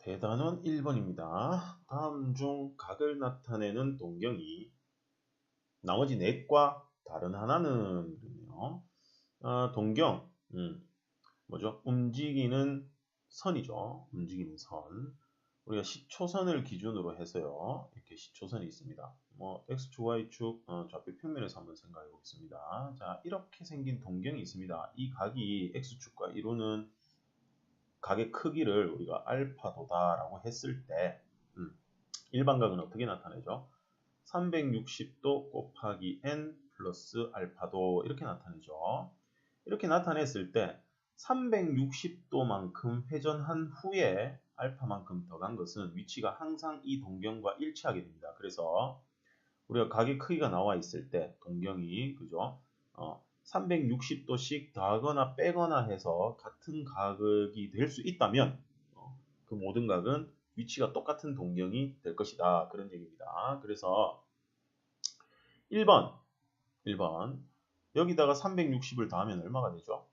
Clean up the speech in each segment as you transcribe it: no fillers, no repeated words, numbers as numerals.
대단원 1번입니다. 다음 중 각을 나타내는 동경이 나머지 넷과 다른 하나는 그러네요. 동경, 뭐죠? 움직이는 선이죠. 움직이는 선. 우리가 시초선을 기준으로 해서요. 이렇게 시초선이 있습니다. 뭐 X축, Y축, 좌표 평면에서 한번 생각해 보겠습니다. 자, 이렇게 생긴 동경이 있습니다. 이 각이 X축과 이루는 각의 크기를 우리가 알파도다라고 했을 때 일반각은 어떻게 나타내죠? 360도 곱하기 n 플러스 알파도 이렇게 나타내죠. 이렇게 나타냈을 때 360도만큼 회전한 후에 알파만큼 더 간 것은 위치가 항상 이 동경과 일치하게 됩니다. 그래서 우리가 각의 크기가 나와 있을 때 동경이 그죠? 360도씩 더하거나 빼거나 해서 같은 각이 될 수 있다면 그 모든 각은 위치가 똑같은 동경이 될 것이다. 그런 얘기입니다. 그래서 1번 여기다가 360을 더하면 얼마가 되죠?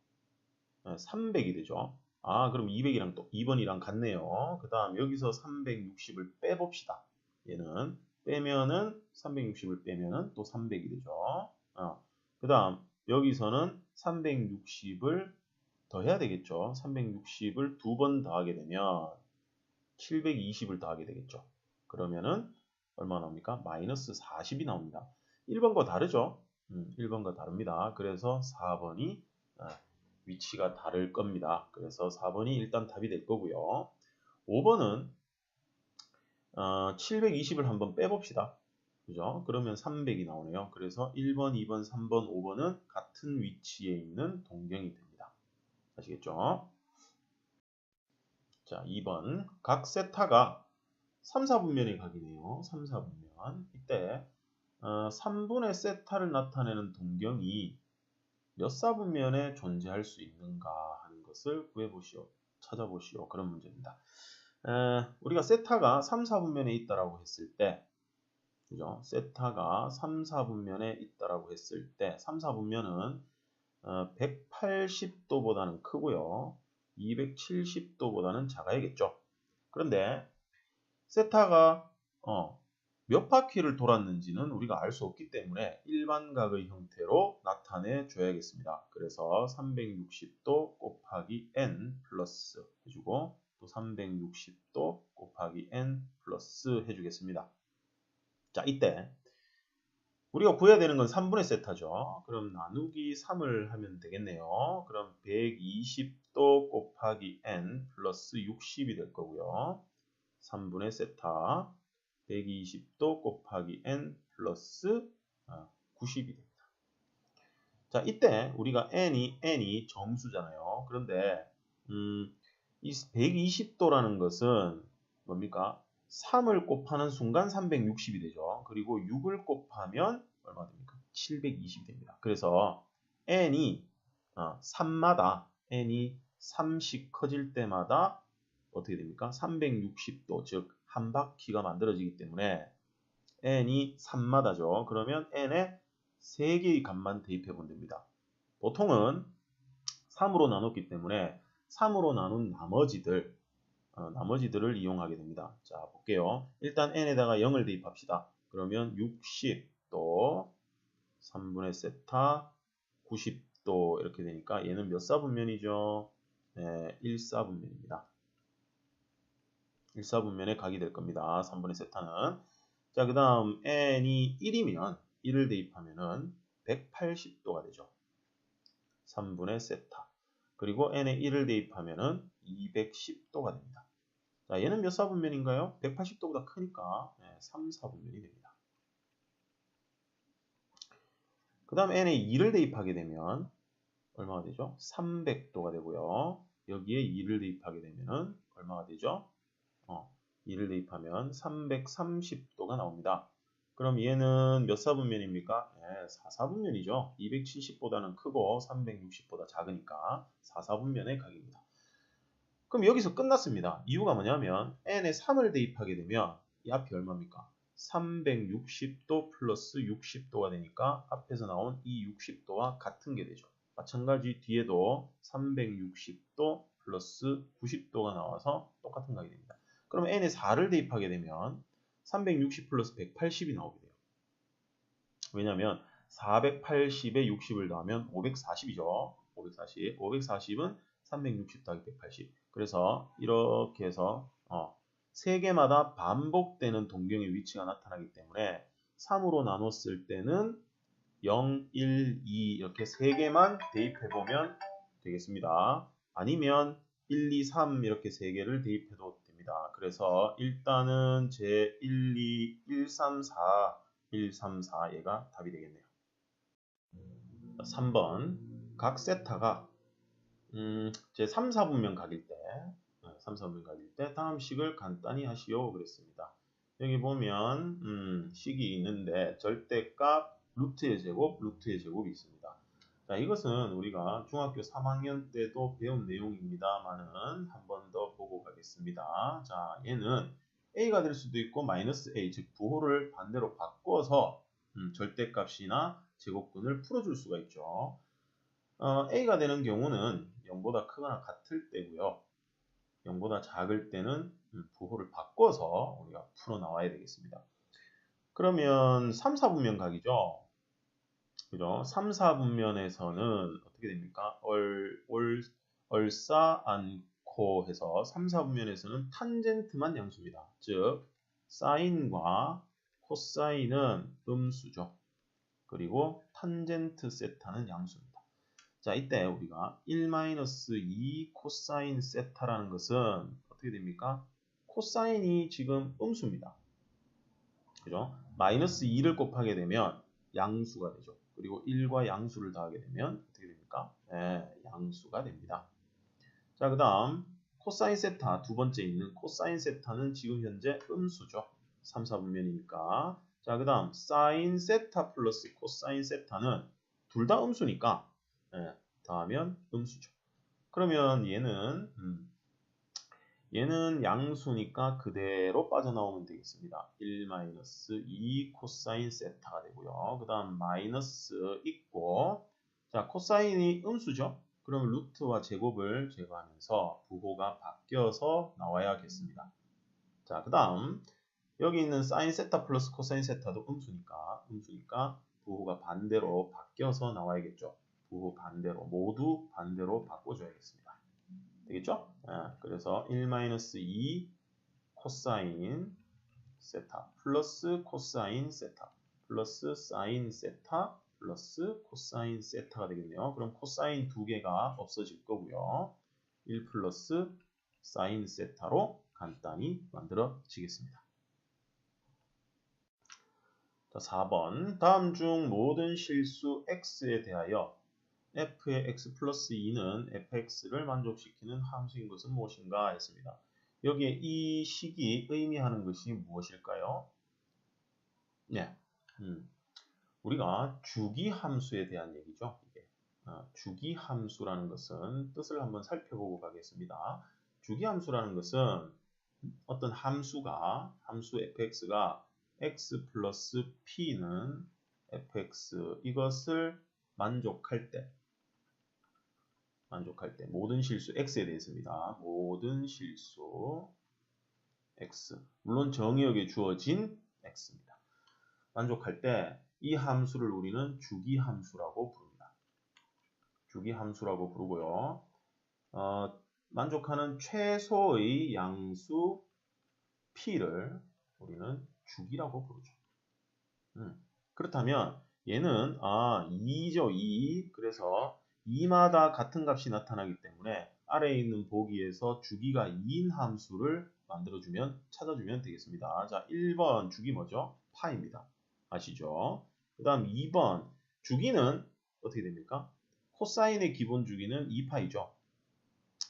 300이 되죠. 그럼 200이랑 또 2번이랑 같네요. 그 다음 여기서 360을 빼봅시다. 얘는 빼면은 360을 빼면은 또 300이 되죠. 그 다음 여기서는 360을 더해야 되겠죠. 360을 두 번 더하게 되면 720을 더하게 되겠죠. 그러면은 얼마 나옵니까? 마이너스 40이 나옵니다. 1번과 다르죠? 1번과 다릅니다. 그래서 4번이 위치가 다를 겁니다. 그래서 4번이 일단 답이 될 거고요. 5번은 720을 한번 빼봅시다. 그죠? 그러면 300이 나오네요. 그래서 1번, 2번, 3번, 5번은 같은 위치에 있는 동경이 됩니다. 아시겠죠? 자, 2번. 각 세타가 3, 4분면의 각이네요. 3, 4분면. 이때 3분의 세타를 나타내는 동경이 몇 사분면에 존재할 수 있는가 하는 것을 구해보시오. 찾아보시오. 그런 문제입니다. 우리가 세타가 3, 4분면에 있다라고 했을 때 그죠? 세타가 3, 4분면에 있다라고 했을 때 3, 4분면은 180도보다는 크고요. 270도보다는 작아야겠죠. 그런데 세타가 몇 바퀴를 돌았는지는 우리가 알 수 없기 때문에 일반각의 형태로 나타내 줘야겠습니다. 그래서 360도 곱하기 n 플러스 해주고 또 360도 곱하기 n 플러스 해주겠습니다. 자, 이때 우리가 구해야 되는 건 3분의 세타죠. 그럼 나누기 3을 하면 되겠네요. 그럼 120도 곱하기 n 플러스 60이 될 거고요. 3분의 세타 120도 곱하기 n 플러스 90이 됩니다. 자, 이때 우리가 n이 정수잖아요. 그런데 이 120도라는 것은 뭡니까? 3을 곱하는 순간 360이 되죠. 그리고 6을 곱하면 얼마 됩니까? 720이 됩니다. 그래서 n이 3마다 n이 3씩 커질 때마다 어떻게 됩니까? 360도, 즉 한 바퀴가 만들어지기 때문에 n이 3마다죠. 그러면 n에 3개의 값만 대입해 보면 됩니다. 보통은 3으로 나눴기 때문에 3으로 나눈 나머지들을 이용하게 됩니다. 자, 볼게요. 일단 n에다가 0을 대입합시다. 그러면 60도, 3분의 세타, 90도 이렇게 되니까 얘는 몇 사분면이죠? 네, 1사분면입니다. 1사분면의 각이 될 겁니다. 3분의 세타는. 자, 그 다음 n이 1이면 1을 대입하면은 180도가 되죠. 3분의 세타. 그리고 n에 1을 대입하면은 210도가 됩니다. 자, 얘는 몇 사분면인가요? 180도보다 크니까 3, 4분면이 됩니다. 그 다음 n에 2를 대입하게 되면 얼마가 되죠? 300도가 되고요. 여기에 2를 대입하게 되면은 얼마가 되죠? 2를 대입하면 330도가 나옵니다. 그럼 얘는 몇 사분면입니까? 4사분면이죠. 270보다는 크고 360보다 작으니까 4사분면의 각입니다. 그럼 여기서 끝났습니다. 이유가 뭐냐면 n에 3을 대입하게 되면 이 앞이 얼마입니까? 360도 플러스 60도가 되니까 앞에서 나온 이 60도와 같은 게 되죠. 마찬가지 뒤에도 360도 플러스 90도가 나와서 똑같은 각이 됩니다. 그러면 n에 4를 대입하게 되면 360 플러스 180이 나오게 돼요. 왜냐면 480에 60을 더하면 540이죠. 540. 540은 360 더하기 180. 그래서 이렇게 해서 3개마다 반복되는 동경의 위치가 나타나기 때문에 3으로 나눴을 때는 0, 1, 2 이렇게 3개만 대입해보면 되겠습니다. 아니면 1, 2, 3 이렇게 3개를 대입해도 됩니다. 그래서 일단은 제 1, 2, 1, 3, 4, 1, 3, 4 얘가 답이 되겠네요. 3번 각 세타가 제 3, 4분면 각일 때 3, 4분면 각일 때 다음 식을 간단히 하시오 그랬습니다. 여기 보면 식이 있는데 절대값 루트의 제곱, 루트의 제곱이 있습니다. 자, 이것은 우리가 중학교 3학년 때도 배운 내용입니다만은 한 번 더 보고 가겠습니다. 자, 얘는 a가 될 수도 있고 마이너스 a, 즉 부호를 반대로 바꿔서 절대값이나 제곱근을 풀어줄 수가 있죠. a가 되는 경우는 0보다 크거나 같을 때고요. 0보다 작을 때는 부호를 바꿔서 우리가 풀어 나와야 되겠습니다. 그러면 3, 4분면 각이죠. 그죠? 3, 4분면에서는 어떻게 됩니까? 얼싸 않고 해서 3, 4분면에서는 탄젠트만 양수입니다. 즉 사인과 코사인은 음수죠. 그리고 탄젠트 세타는 양수입니다. 자, 이때 우리가 1-2 코사인 세타라는 것은 어떻게 됩니까? 코사인이 지금 음수입니다. 그죠? 마이너스 2를 곱하게 되면 양수가 되죠. 그리고 1과 양수를 더하게 되면 어떻게 됩니까? 네, 양수가 됩니다. 자, 그 다음 코사인 세타 두 번째 있는 코사인 세타는 지금 현재 음수죠. 3, 4분면이니까. 자, 그 다음 사인 세타 플러스 코사인 세타는 둘 다 음수니까 더하면 음수죠. 그러면 얘는 양수니까 그대로 빠져나오면 되겠습니다. 1-2 코사인 세타가 되고요. 그 다음 마이너스 있고, 자, 코사인이 음수죠. 그럼 루트와 제곱을 제거하면서 부호가 바뀌어서 나와야겠습니다. 자, 그 다음 여기 있는 사인 세타 플러스 코사인 세타도 음수니까 부호가 반대로 바뀌어서 나와야겠죠. 부호 반대로, 모두 반대로 바꿔줘야겠습니다. 되겠죠? 그래서 1-2 코사인 세타 플러스 코사인 세타 플러스 사인 세타 플러스 코사인 세타가 되겠네요. 그럼 코사인 두 개가 없어질 거고요. 1 플러스 사인 세타로 간단히 만들어지겠습니다. 자, 4번 다음 중 모든 실수 x에 대하여 f의 x 플러스 2는 fx를 만족시키는 함수인 것은 무엇인가 했습니다. 여기에 이 식이 의미하는 것이 무엇일까요? 네, 우리가 주기함수에 대한 얘기죠. 이게 주기함수라는 것은 뜻을 한번 살펴보고 가겠습니다. 주기함수라는 것은 어떤 함수 fx가 x 플러스 p는 fx 이것을 만족할 때 모든 실수 x에 대해서입니다. 모든 실수 x 물론 정의역에 주어진 x입니다. 만족할 때 이 함수를 우리는 주기함수라고 부릅니다. 주기함수라고 부르고요. 만족하는 최소의 양수 p를 우리는 주기라고 부르죠. 그렇다면 얘는 2죠. 2. 그래서 2마다 같은 값이 나타나기 때문에 아래에 있는 보기에서 주기가 2인 함수를 찾아주면 되겠습니다. 자, 1번 주기 뭐죠? 파입니다. 아시죠? 그 다음 2번 주기는 어떻게 됩니까? 코사인의 기본 주기는 2파이죠.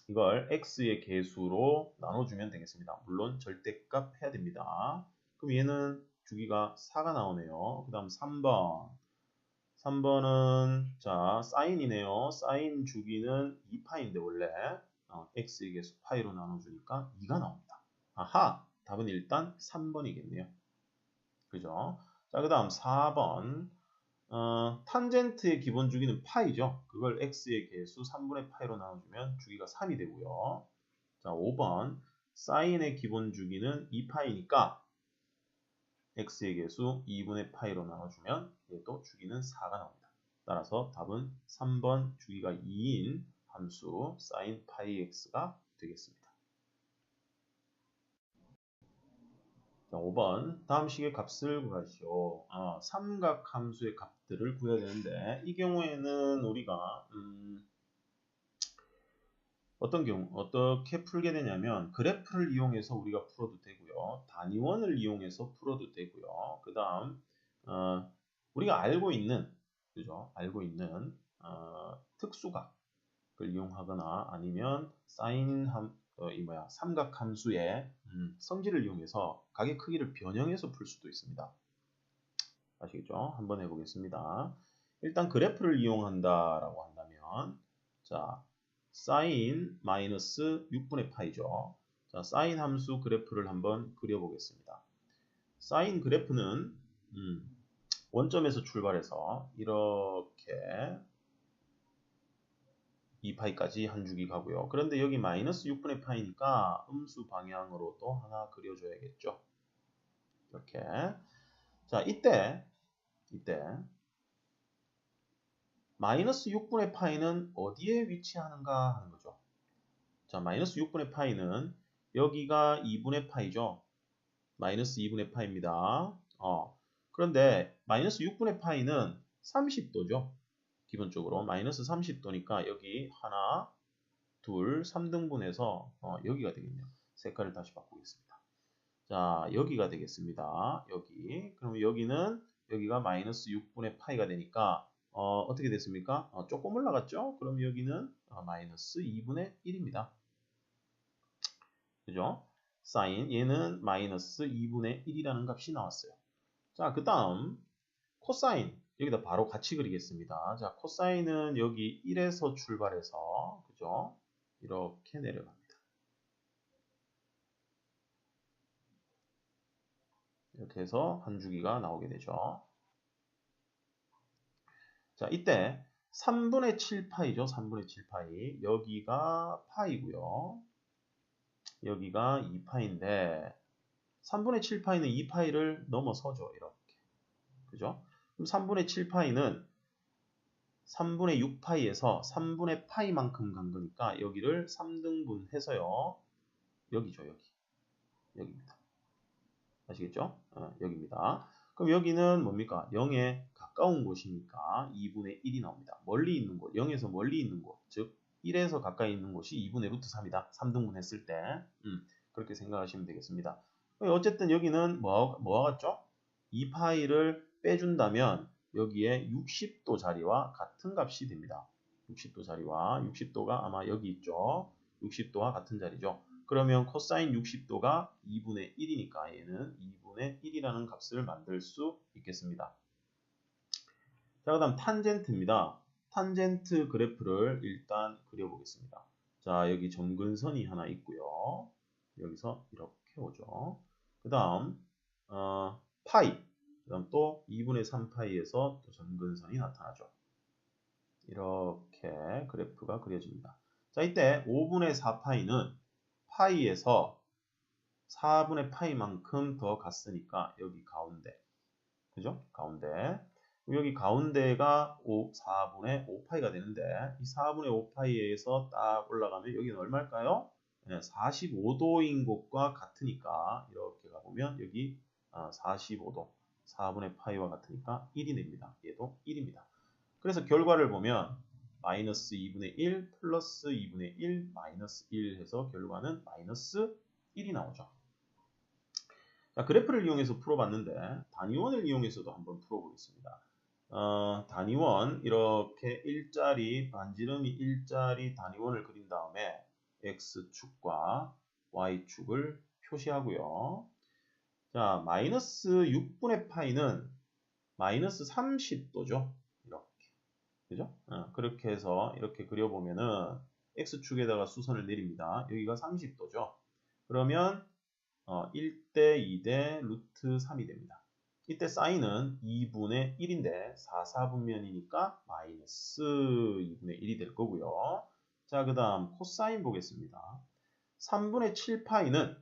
이걸 x의 개수로 나눠주면 되겠습니다. 물론 절대값 해야 됩니다. 그럼 얘는 주기가 4가 나오네요. 그 다음 3번은 자 사인이네요. 사인 주기는 2파인데 원래 x의 개수 파이로 나눠주니까 2가 나옵니다. 아하! 답은 일단 3번이겠네요. 그죠? 자, 그 다음 4번 탄젠트의 기본 주기는 파이죠. 그걸 x의 개수 3분의 파이로 나눠주면 주기가 3이 되고요. 자, 5번 사인의 기본 주기는 2파이니까 x의 개수 2분의 파이로 나눠주면 얘도 주기는 4가 나옵니다. 따라서 답은 3번 주기가 2인 함수 sin 파이 x가 되겠습니다. 자, 5번 다음 식의 값을 구하시오. 삼각 함수의 값들을 구해야 되는데 이 경우에는 우리가 어떤 경우 어떻게 풀게 되냐면 그래프를 이용해서 우리가 풀어도 되고요. 단위원을 이용해서 풀어도 되고요. 그 다음 우리가 알고 있는 그죠? 알고 있는 특수각을 이용하거나 아니면 삼각 함수의 성질을 이용해서 각의 크기를 변형해서 풀 수도 있습니다. 아시겠죠? 한번 해보겠습니다. 일단 그래프를 이용한다라고 한다면 자 사인 마이너스 6분의 파이죠. 자 사인 함수 그래프를 한번 그려보겠습니다. 사인 그래프는 원점에서 출발해서 이렇게 2파이까지 한 주기 가고요. 그런데 여기 마이너스 6분의 파이니까 음수 방향으로도 하나 그려줘야겠죠. 이렇게. 자, 이때 마이너스 6분의 파이는 어디에 위치하는가 하는 거죠. 자, 마이너스 6분의 파이는 여기가 2분의 파이죠. 마이너스 2분의 파이입니다. 그런데 마이너스 6분의 파이는 30도죠. 기본적으로 마이너스 30도니까 여기 하나, 둘, 3등분해서 여기가 되겠네요. 색깔을 다시 바꾸겠습니다. 자, 여기가 되겠습니다. 여기. 그럼 여기는 여기가 마이너스 6분의 파이가 되니까 어떻게 됐습니까? 조금 올라갔죠? 그럼 여기는 마이너스 2분의 1입니다. 그죠? 사인 얘는 마이너스 2분의 1이라는 값이 나왔어요. 자, 그 다음 코사인 여기다 바로 같이 그리겠습니다. 자, 코사인은 여기 1에서 출발해서 그죠? 이렇게 내려갑니다. 이렇게 해서 한 주기가 나오게 되죠. 자, 이때 3분의 7파이죠. 3분의 7파이. 여기가 파이고요. 여기가 2파인데 3분의 7파이는 2파이를 넘어서죠. 이렇게. 그죠? 그럼 3분의 7파이는 3분의 6파이에서 3분의 파이만큼 간 거니까 여기를 3등분 해서요. 여기죠. 여기입니다. 아시겠죠? 여기입니다. 그럼 여기는 뭡니까? 0에 가까운 곳이니까 2분의 1이 나옵니다. 멀리 있는 곳, 0에서 멀리 있는 곳, 즉 1에서 가까이 있는 곳이 2분의 루트 3이다. 3등분 했을 때 그렇게 생각하시면 되겠습니다. 어쨌든 여기는 뭐와 같죠? 2파이를 빼준다면 여기에 60도 자리와 같은 값이 됩니다. 60도 자리와 60도가 아마 여기 있죠. 60도와 같은 자리죠. 그러면 코사인 60도가 2분의 1이니까 얘는 2분의 1이라는 값을 만들 수 있겠습니다. 자, 그 다음 탄젠트입니다. 탄젠트 그래프를 일단 그려보겠습니다. 자, 여기 점근선이 하나 있고요. 여기서 이렇게 오죠. 그 다음 파이, 그 다음 또 2분의 3파이에서 또 점근선이 나타나죠. 이렇게 그래프가 그려집니다. 자, 이때 5분의 4파이는 파이에서 4분의 파이만큼 더 갔으니까 여기 가운데, 그죠? 가운데. 여기 가운데가 4분의 5파이가 되는데 이 4분의 5파이에서 딱 올라가면 여기는 얼마일까요? 45도인 곳과 같으니까 이렇게 가보면 여기 45도 4분의 파이와 같으니까 1이 됩니다. 얘도 1입니다. 그래서 결과를 보면 마이너스 2분의 1 플러스 2분의 1 마이너스 1 해서 결과는 마이너스 1이 나오죠. 자, 그래프를 이용해서 풀어봤는데 단위원을 이용해서도 한번 풀어보겠습니다. 단위원 이렇게 일자리 반지름이 일자리 단위원을 그린 다음에 x축과 y축을 표시하고요. 자, 마이너스 6분의 파이는 마이너스 30도죠. 이렇게. 그죠? 그렇게 해서 이렇게 그려보면은 x축에다가 수선을 내립니다. 여기가 30도죠. 그러면 1대 2대 루트 3이 됩니다. 이때 사인은 2분의 1인데 4분면이니까 마이너스 2분의 1이 될 거고요. 자, 그 다음 코사인 보겠습니다. 3분의 7파이는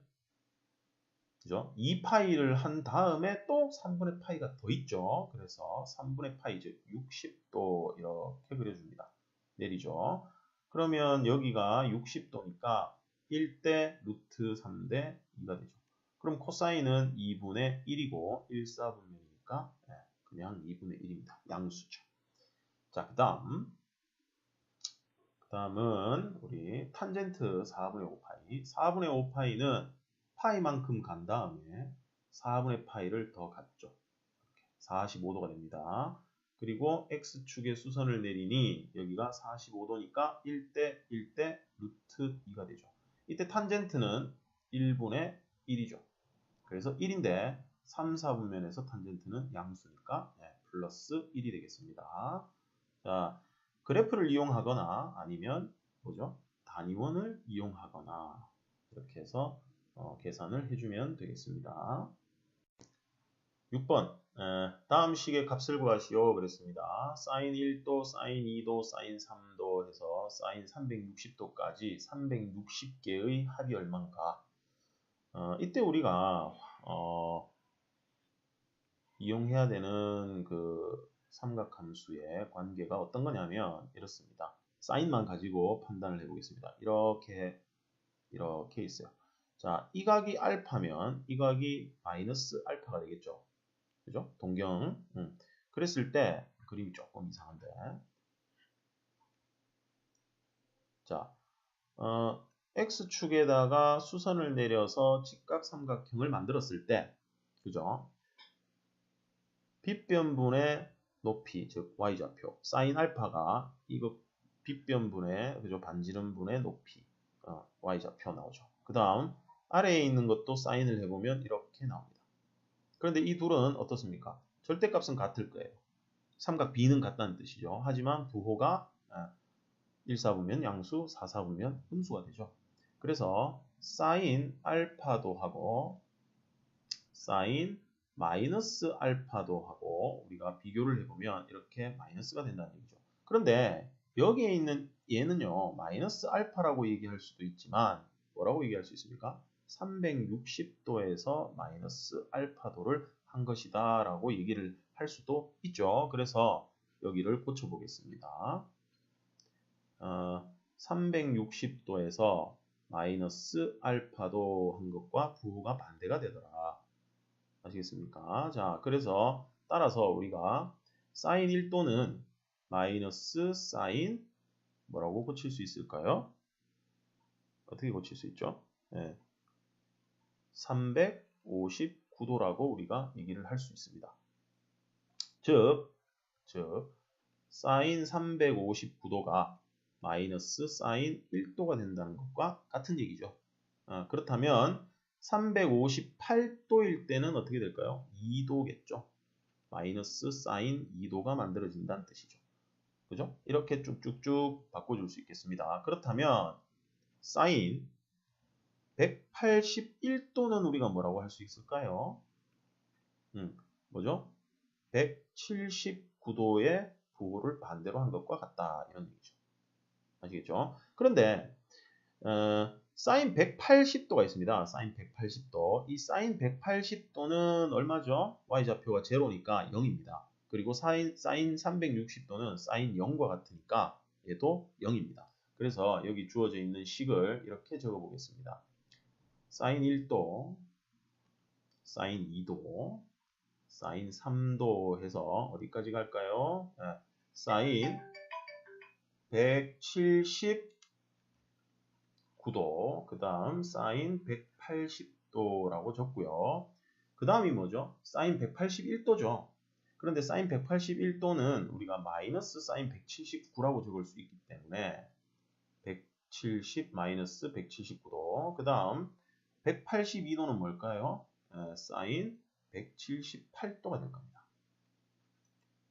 그죠? 2파이를 한 다음에 또 3분의 파이가 더 있죠. 그래서 3분의 파이 즉 60도 이렇게 그려줍니다. 내리죠. 그러면 여기가 60도니까 1대 루트 3대 2가 되죠. 그럼 코사인은 2분의 1이고 1,4분면이니까 그냥 2분의 1입니다. 양수죠. 자, 그다음은 우리 탄젠트 4분의 5파이. 4분의 5파이는 파이만큼 간 다음에 4분의 파이를 더 갔죠. 45도가 됩니다. 그리고 x축에 수선을 내리니 여기가 45도니까 1대 1대 루트 2가 되죠. 이때 탄젠트는 1분의 1이죠. 그래서 1인데 3, 4분면에서 탄젠트는 양수니까 플러스 1이 되겠습니다. 자, 그래프를 이용하거나 아니면 뭐죠? 단위원을 이용하거나 이렇게 해서 계산을 해주면 되겠습니다. 6번 다음 식의 값을 구하시오 그랬습니다. 사인 1도, 사인 2도, 사인 3도 해서 사인 360도까지 360개의 합이 얼마인가? 이때 우리가 이용해야 되는 그 삼각함수의 관계가 어떤 거냐면 이렇습니다. 사인만 가지고 판단을 해보겠습니다. 이렇게 있어요. 자, 이 각이 알파면 이 각이 마이너스 알파가 되겠죠. 그죠? 동경. 그랬을 때 그림이 조금 이상한데. 자, x축에다가 수선을 내려서 직각삼각형을 만들었을 때, 그죠? 빗변분의 높이, 즉 y좌표, 사인 알파가 이거 빗변분의 그죠? 반지름분의 높이, y좌표 나오죠. 그 다음 아래에 있는 것도 사인을 해보면 이렇게 나옵니다. 그런데 이 둘은 어떻습니까? 절대값은 같을 거예요. 삼각 B는 같다는 뜻이죠. 하지만 부호가 1사분면 양수, 4사분면 음수가 되죠. 그래서 사인 알파도 하고 사인 마이너스 알파도 하고 우리가 비교를 해보면 이렇게 마이너스가 된다는 얘기죠. 그런데 여기에 있는 얘는요. 마이너스 알파라고 얘기할 수도 있지만 뭐라고 얘기할 수 있습니까? 360도에서 마이너스 알파도를 한 것이다 라고 얘기를 할 수도 있죠. 그래서 여기를 고쳐보겠습니다. 360도에서 마이너스 알파도 한 것과 부호가 반대가 되더라. 아시겠습니까? 자, 그래서 따라서 우리가 사인 1도는 마이너스 사인 뭐라고 고칠 수 있을까요? 어떻게 고칠 수 있죠? 359도라고 우리가 얘기를 할 수 있습니다. 즉 사인 359도가 마이너스 사인 1도가 된다는 것과 같은 얘기죠. 그렇다면 358도일 때는 어떻게 될까요? 2도겠죠. 마이너스 사인 2도가 만들어진다는 뜻이죠. 그죠? 이렇게 쭉쭉쭉 바꿔줄 수 있겠습니다. 그렇다면 사인 181도는 우리가 뭐라고 할 수 있을까요? 뭐죠? 179도의 부호를 반대로 한 것과 같다. 이런 얘기죠. 아시겠죠? 그런데 사인 180도가 있습니다. 사인 180도. 이 사인 180도는 얼마죠? y좌표가 0이니까 0입니다. 그리고 사인 360도는 사인 0과 같으니까 얘도 0입니다. 그래서 여기 주어져 있는 식을 이렇게 적어 보겠습니다. 사인 1도, 사인 2도, 사인 3도 해서 어디까지 갈까요? 사인 179도, 그 다음 사인 180도라고 적고요. 그 다음이 뭐죠? 사인 181도죠. 그런데 사인 181도는 우리가 마이너스 사인 179라고 적을 수 있기 때문에 170 마이너스 179도. 그 다음 182도는 뭘까요? 사인 178도가 될 겁니다.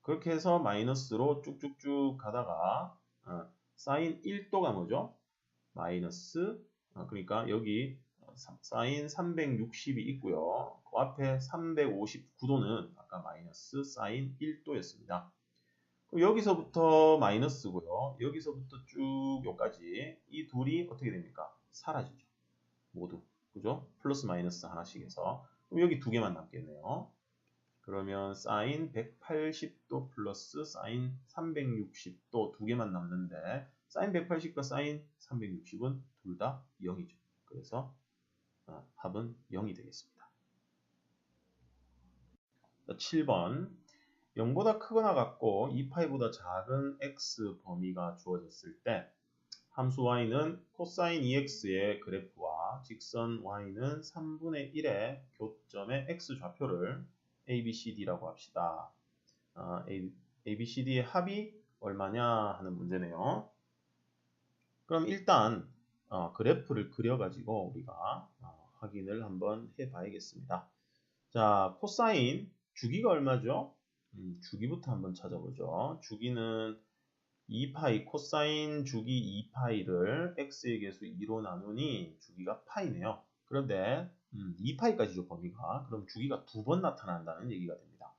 그렇게 해서 마이너스로 쭉쭉쭉 가다가 사인 1도가 뭐죠? 마이너스 그러니까 여기 사인 360이 있고요. 그 앞에 359도는 아까 마이너스 사인 1도였습니다. 여기서부터 마이너스고요. 여기서부터 쭉 여기까지 이 둘이 어떻게 됩니까? 사라지죠. 모두. 그죠? 플러스 마이너스 하나씩 해서. 그럼 여기 두 개만 남겠네요. 그러면 사인 180도 플러스 사인 360도 두 개만 남는데 사인 180과 사인 360은 둘 다 0이죠. 그래서 합은 0이 되겠습니다. 7번 0보다 크거나 같고 2파이보다 작은 x 범위가 주어졌을 때 함수 y는 코사인 2x의 그래프와 직선 y는 3분의 1의 교점의 x 좌표를 ABCD라고 합시다. ABCD의 합이 얼마냐 하는 문제네요. 그럼 일단 그래프를 그려가지고 우리가 확인을 한번 해봐야겠습니다. 자, 코사인 주기가 얼마죠? 주기부터 한번 찾아보죠. 주기는 2파이, 코사인 주기 2파이를 x의 개수 2로 나누니 주기가 파이네요. 그런데 2파이까지죠, 범위가. 그럼 주기가 두 번 나타난다는 얘기가 됩니다.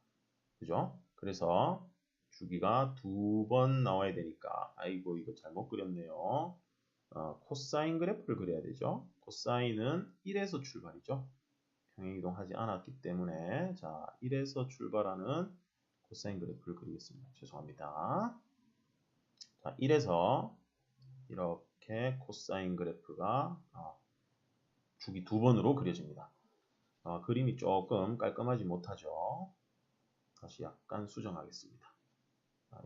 그죠? 그래서 주기가 두 번 나와야 되니까 아이고 이거 잘못 그렸네요. 코사인 그래프를 그려야 되죠. 코사인은 1에서 출발이죠. 평행이동하지 않았기 때문에 자 1에서 출발하는 코사인 그래프를 그리겠습니다. 죄송합니다. 자 1에서 이렇게 코사인 그래프가 주기 두 번으로 그려집니다. 그림이 조금 깔끔하지 못하죠. 다시 약간 수정하겠습니다.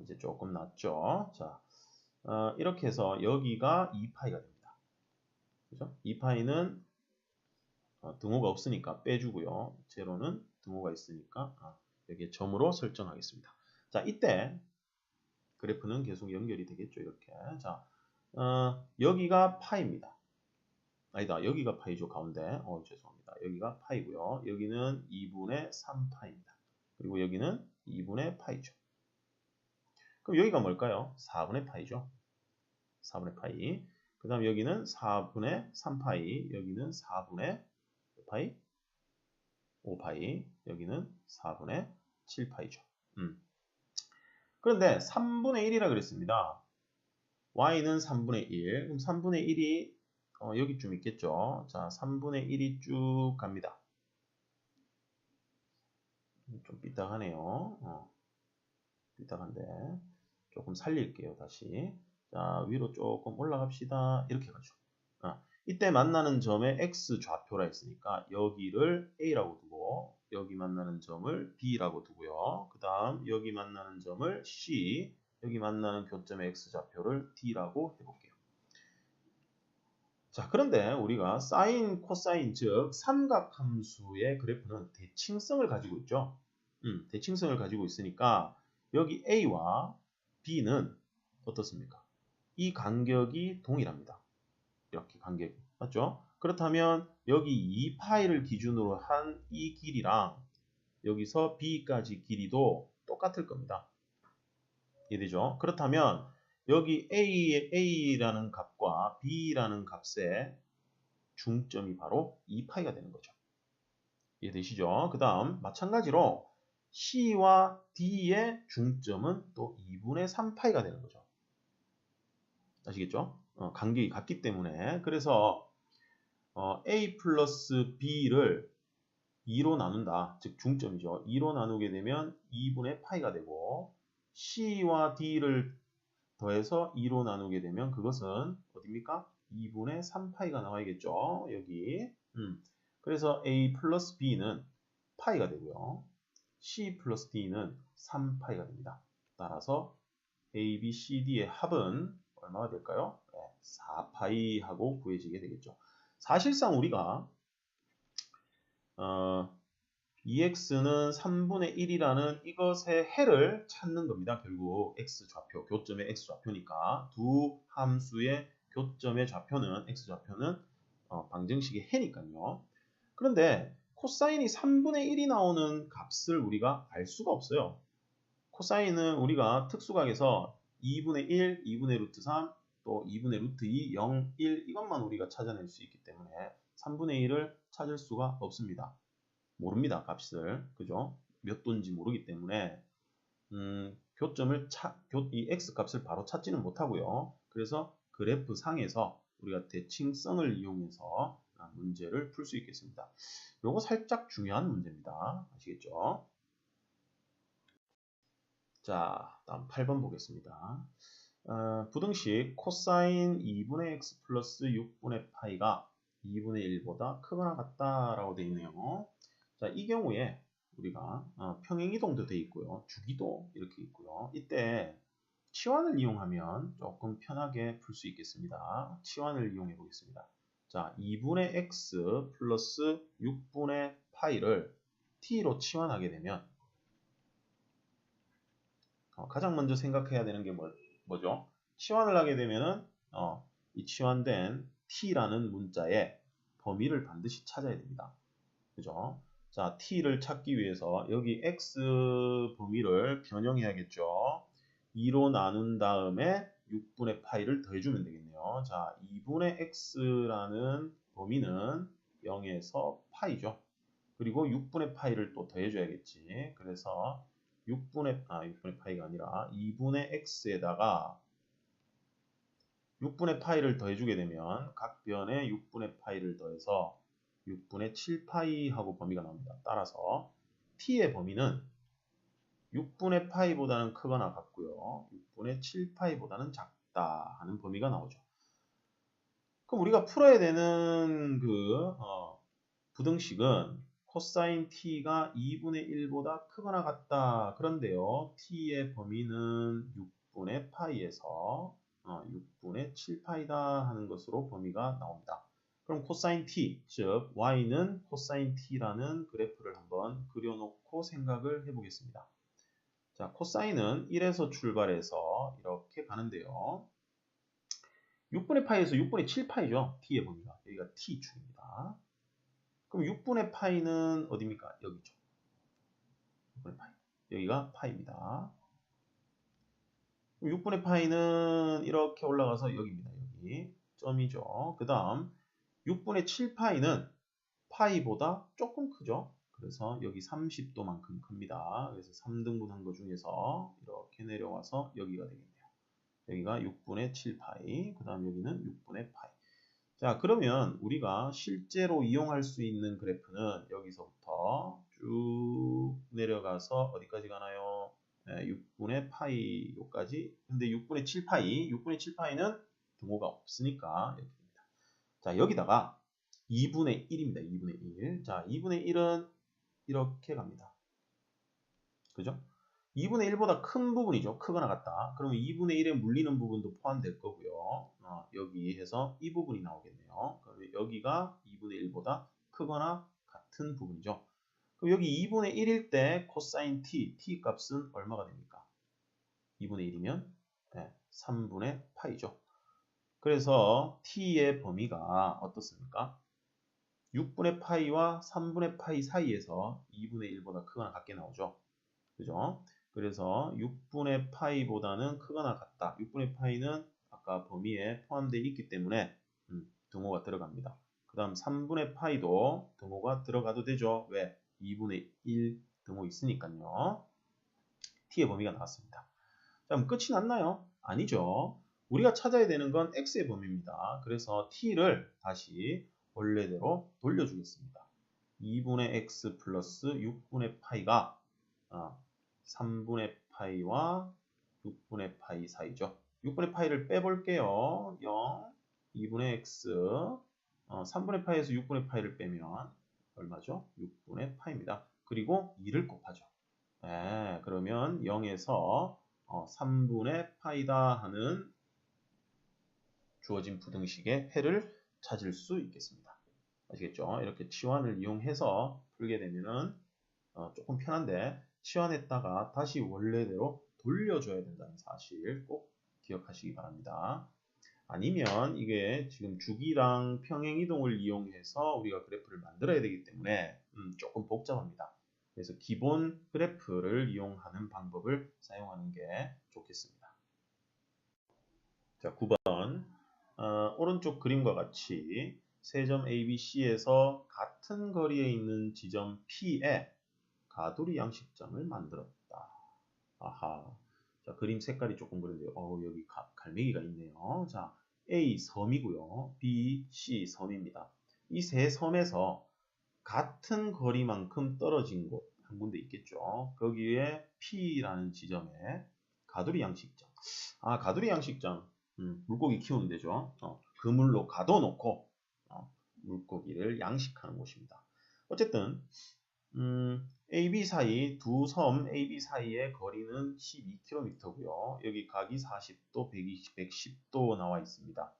이제 조금 낫죠. 자, 이렇게 해서 여기가 2파이가 됩니다. 그죠? 2파이는 등호가 없으니까 빼주고요. 제로는 등호가 있으니까 여기에 점으로 설정하겠습니다. 자, 이때 그래프는 계속 연결이 되겠죠. 이렇게. 자, 여기가 파이입니다. 아니다. 여기가 파이죠. 가운데. 죄송합니다. 여기가 파이고요. 여기는 2분의 3파이입니다. 그리고 여기는 2분의 파이죠. 그럼 여기가 뭘까요? 4분의 파이죠. 4분의 파이. 그 다음 여기는 4분의 3파이. 여기는 4분의 파이? 5파이. 여기는 4분의 7파이죠. 그런데 3분의 1이라 그랬습니다. y는 3분의 1. 그럼 3분의 1이 여기쯤 있겠죠. 자, 3분의 1이 쭉 갑니다. 좀 삐딱하네요. 삐딱한데 조금 살릴게요. 다시. 자, 위로 조금 올라갑시다. 이렇게 가죠. 이때 만나는 점의 x 좌표라 했으니까 여기를 a라고 두고 여기 만나는 점을 b라고 두고요. 그 다음 여기 만나는 점을 c, 여기 만나는 교점의 x 좌표를 d라고 해볼게요. 자, 그런데 우리가 사인, 코사인, 즉 삼각함수의 그래프는 대칭성을 가지고 있죠. 대칭성을 가지고 있으니까 여기 a와 b는 어떻습니까? 이 간격이 동일합니다. 이렇게 간격이. 맞죠? 그렇다면 여기 2파이를 기준으로 한 이 길이랑 여기서 b까지 길이도 똑같을 겁니다. 이해되죠? 그렇다면 여기 a라는 값과 b라는 값의 중점이 바로 2파이가 되는 거죠. 이해되시죠? 그 다음 마찬가지로 c와 d의 중점은 또 2분의 3파이가 되는 거죠. 아시겠죠? 간격이 같기 때문에. 그래서 a 플러스 b를 2로 나눈다. 즉 중점이죠. 2로 나누게 되면 2분의 파이가 되고 c와 d를 더해서 2로 나누게 되면 그것은 어디입니까? 2분의 3파이가 나와야겠죠. 여기. 그래서 a 플러스 b는 파이가 되고요. c 플러스 d는 3파이가 됩니다. 따라서 a, b, c, d의 합은 얼마가 될까요? 4파이하고 구해지게 되겠죠. 사실상 우리가 2x는 3분의 1이라는 이것의 해를 찾는 겁니다. 결국 x좌표, 교점의 x좌표니까 두 함수의 교점의 좌표는 x좌표는 방정식의 해니까요. 그런데 코사인이 3분의 1이 나오는 값을 우리가 알 수가 없어요. 코사인은 우리가 특수각에서 2분의 1, 2분의 루트 3, 또 2분의 루트 2, 0, 1 이것만 우리가 찾아낼 수 있기 때문에 3분의 1을 찾을 수가 없습니다. 모릅니다. 값을. 그죠? 몇 도인지 모르기 때문에 교점을 이 x 값을 바로 찾지는 못하고요. 그래서 그래프 상에서 우리가 대칭성을 이용해서 문제를 풀 수 있겠습니다. 요거 살짝 중요한 문제입니다. 아시겠죠? 자, 다음 8번 보겠습니다. 부등식 코사인 2분의 x 플러스 6분의 파이가 2분의 1보다 크거나 같다라고 되어 있네요. 자, 이 경우에 우리가 평행이동도 되어 있고요. 주기도 이렇게 있고요. 이때 치환을 이용하면 조금 편하게 풀 수 있겠습니다. 치환을 이용해 보겠습니다. 자, 2분의 x 플러스 6분의 파이를 t로 치환하게 되면 가장 먼저 생각해야 되는 게 뭐죠? 치환을 하게 되면은 이 치환된 t라는 문자의 범위를 반드시 찾아야 됩니다. 그죠? 자, t를 찾기 위해서 여기 x 범위를 변형해야겠죠. 2로 나눈 다음에 6분의 파이를 더해주면 되겠네요. 자, 2분의 x라는 범위는 0에서 파이죠. 그리고 6분의 파이를 또 더해줘야겠지. 그래서 6분의 파이가 아니라 2분의 x에다가 6분의 파이를 더해주게 되면 각 변에 6분의 파이를 더해서 6분의 7파이 하고 범위가 나옵니다. 따라서 t의 범위는 6분의 파이보다는 크거나 같고요. 6분의 7파이보다는 작다 하는 범위가 나오죠. 그럼 우리가 풀어야 되는 부등식은 코사인 t가 2분의 1보다 크거나 같다. 그런데요. t의 범위는 6분의 파이에서 6분의 7파이다 하는 것으로 범위가 나옵니다. 그럼 코사인 t, 즉 y는 코사인 t라는 그래프를 한번 그려놓고 생각을 해보겠습니다. 자, 코사인은 1에서 출발해서 이렇게 가는데요. 6분의 파이에서 6분의 7파이죠. t의 범위가. 여기가 t축입니다. 그럼 6분의 파이는 어디입니까? 여기죠. 6분의 파이. 여기가 파이입니다. 6분의 파이는 이렇게 올라가서 여기입니다. 여기. 점이죠. 그 다음 6분의 7파이는 파이보다 조금 크죠. 그래서 여기 30도만큼 큽니다. 그래서 3등분 한 거 중에서 이렇게 내려와서 여기가 되겠네요. 여기가 6분의 7파이. 그 다음 여기는 6분의 파이. 자, 그러면 우리가 실제로 이용할 수 있는 그래프는 여기서부터 쭉 내려가서 어디까지 가나요? 네, 6분의 파이 요까지. 근데 6분의 7파이는 등호가 없으니까 이렇게 됩니다. 자, 여기다가 2분의 1입니다. 2분의 1. 자, 2분의 1은 이렇게 갑니다. 그죠? 2분의 1보다 큰 부분이죠. 크거나 같다. 그러면 2분의 1에 물리는 부분도 포함될 거고요. 여기 해서 이 부분이 나오겠네요. 그러면 여기가 2분의 1보다 크거나 같은 부분이죠. 그럼 여기 2분의 1일 때 코사인 t 값은 얼마가 됩니까? 2분의 1이면 3분의 파이죠. 그래서 t의 범위가 어떻습니까? 6분의 파이와 3분의 파이 사이에서 2분의 1보다 크거나 같게 나오죠. 그죠? 그래서 6분의 파이보다는 크거나 같다. 6분의 파이는 아까 범위에 포함되어 있기 때문에 등호가 들어갑니다. 그 다음 3분의 파이도 등호가 들어가도 되죠. 왜? 2분의 1 등호 있으니까요. t의 범위가 나왔습니다. 자, 그럼 끝이 났나요? 아니죠. 우리가 찾아야 되는 건 x의 범위입니다. 그래서 t를 다시 원래대로 돌려주겠습니다. 2분의 x 플러스 6분의 파이가 3분의 파이와 6분의 파이 사이죠. 6분의 파이를 빼볼게요. 0, 2분의 x, 3분의 파이에서 6분의 파이를 빼면 얼마죠? 6분의 파이입니다. 그리고 2를 곱하죠. 네, 그러면 0에서 3분의 파이다 하는 주어진 부등식의 해를 찾을 수 있겠습니다. 아시겠죠? 이렇게 치환을 이용해서 풀게 되면은 조금 편한데 치환했다가 다시 원래대로 돌려줘야 된다는 사실 꼭 기억하시기 바랍니다. 아니면 이게 지금 주기랑 평행이동을 이용해서 우리가 그래프를 만들어야 되기 때문에 조금 복잡합니다. 그래서 기본 그래프를 이용하는 방법을 사용하는 게 좋겠습니다. 자, 9번 오른쪽 그림과 같이 세 점 ABC에서 같은 거리에 있는 지점 P에 가두리 양식점을 만들었다. 아하. 자, 그림 색깔이 조금 그런데요. 여기 갈매기가 있네요. 자, A 섬이고요. B, C 섬입니다. 이 세 섬에서 같은 거리만큼 떨어진 곳 한 군데 있겠죠. 거기에 P라는 지점에 가두리 양식장. 가두리 양식장. 물고기 키우는 데죠. 그물로 가둬놓고 물고기를 양식하는 곳입니다. 어쨌든 AB 사이 두 섬 AB 사이의 거리는 12km고요. 여기 각이 40도, 120, 110도 나와 있습니다.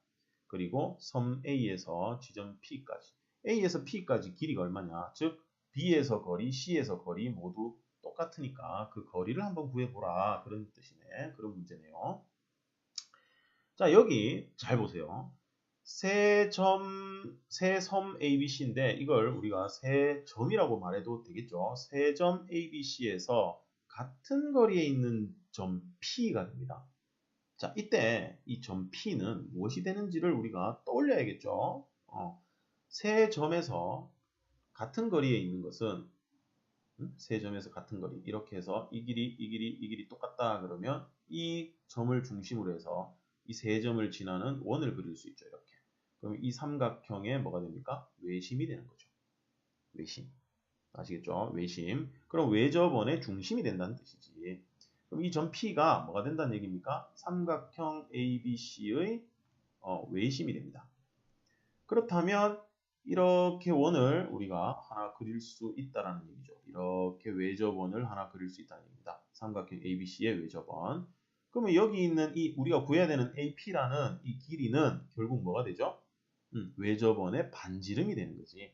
그리고 섬 A에서 지점 P까지. A에서 P까지 길이가 얼마냐? 즉 B에서 거리, C에서 거리 모두 똑같으니까 그 거리를 한번 구해보라. 그런 뜻이네. 그런 문제네요. 자, 여기 잘 보세요. 세 섬 ABC인데 이걸 우리가 세 점이라고 말해도 되겠죠. 세 점 ABC에서 같은 거리에 있는 점 P가 됩니다. 자, 이때 이 점 P는 무엇이 되는지를 우리가 떠올려야겠죠. 세 점에서 같은 거리에 있는 것은 세 점에서 같은 거리 이렇게 해서 이 길이 똑같다 그러면 이 점을 중심으로 해서 이 세 점을 지나는 원을 그릴 수 있죠. 이렇게. 그럼 이 삼각형의 뭐가 됩니까? 외심이 되는 거죠. 외심. 아시겠죠? 외심. 그럼 외접원의 중심이 된다는 뜻이지. 그럼 이 점 P가 뭐가 된다는 얘기입니까? 삼각형 ABC의 외심이 됩니다. 그렇다면 이렇게 원을 우리가 하나 그릴 수 있다는 얘기죠. 이렇게 외접원을 하나 그릴 수 있다는 얘기입니다. 삼각형 ABC의 외접원. 그러면 여기 있는 이 우리가 구해야 되는 AP라는 이 길이는 결국 뭐가 되죠? 외접원의 반지름이 되는 거지.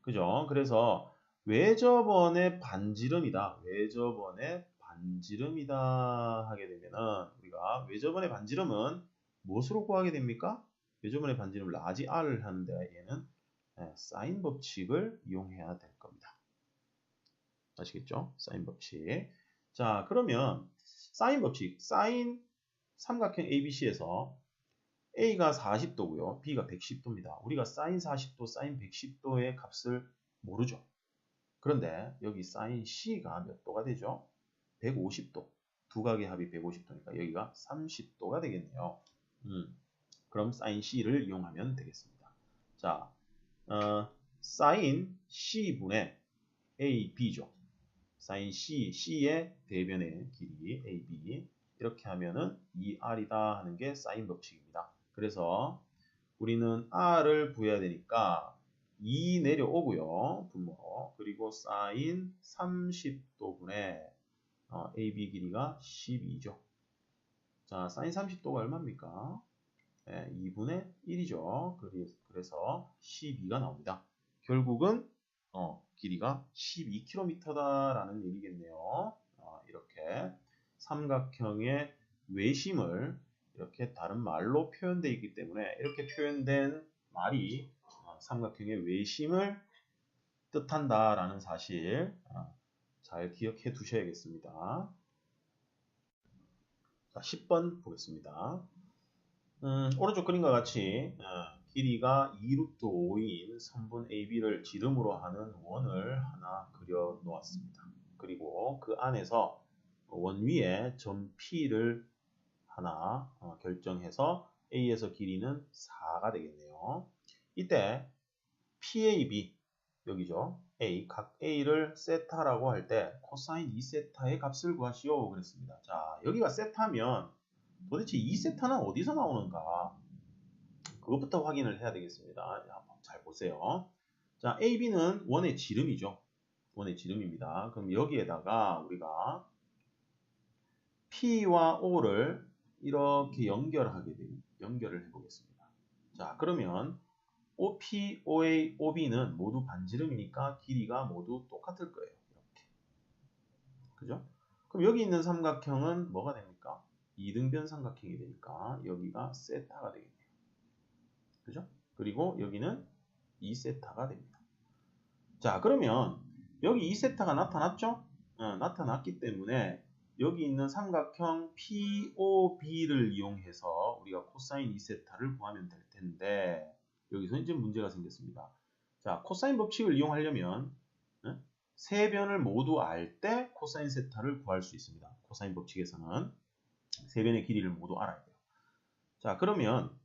그죠? 그래서 외접원의 반지름이다. 외접원의 반지름이다 하게 되면은 우리가 외접원의 반지름은 무엇으로 구하게 됩니까? 외접원의 반지름을 라지 R을 하는데 얘는 사인 법칙을 이용해야 될 겁니다. 아시겠죠? 사인 법칙. 자, 그러면 사인 법칙, 사인 삼각형 ABC에서 A가 40도고요. B가 110도입니다. 우리가 사인 40도, 사인 110도의 값을 모르죠. 그런데 여기 사인 C가 몇 도가 되죠? 150도. 두 각의 합이 150도니까 여기가 30도가 되겠네요. 그럼 사인 C를 이용하면 되겠습니다. 자, 사인 C분의 AB죠. 사인 C의 대변의 길이 AB. 이렇게 하면은 2R이다 하는 게 사인 법칙입니다. 그래서 우리는 R을 구해야 되니까 2 내려오고요. 분모. 그리고 사인 30도분의 AB 길이가 12죠. 자, 사인 30도가 얼마입니까? 2분의 1이죠. 그래서 12가 나옵니다. 결국은 길이가 12km다라는 얘기겠네요. 이렇게 삼각형의 외심을 이렇게 다른 말로 표현되어 있기 때문에 이렇게 표현된 말이 삼각형의 외심을 뜻한다라는 사실 잘 기억해 두셔야겠습니다. 자, 10번 보겠습니다. 오른쪽 그림과 같이 길이가 2루트 5인 선분 AB를 지름으로 하는 원을 하나 그려 놓았습니다. 그리고 그 안에서 원 위에 점 P를 하나 결정해서 A에서 길이는 4가 되겠네요. 이때 PAB 여기죠. A, 각 A를 세타라고 할 때 코사인 2세타의 값을 구하시오 그랬습니다. 자, 여기가 세타면 도대체 2세타는 어디서 나오는가? 그것부터 확인을 해야 되겠습니다. 잘 보세요. 자, AB는 원의 지름이죠. 원의 지름입니다. 그럼 여기에다가 우리가 P와 O를 이렇게 연결을 해보겠습니다. 자, 그러면 OP, OA, OB는 모두 반지름이니까 길이가 모두 똑같을 거예요. 이렇게. 그죠? 그럼 여기 있는 삼각형은 뭐가 됩니까? 이등변 삼각형이 되니까 여기가 세타가 되겠네요. 그죠? 그리고 여기는 2세타가 됩니다. 자, 그러면 여기 2세타가 나타났죠? 나타났기 때문에 여기 있는 삼각형 POB를 이용해서 우리가 코사인 2세타를 구하면 될 텐데 여기서 이제 문제가 생겼습니다. 자, 코사인 법칙을 이용하려면 세 변을 모두 알 때 코사인 세타를 구할 수 있습니다. 코사인 법칙에서는 세 변의 길이를 모두 알아야 돼요. 자, 그러면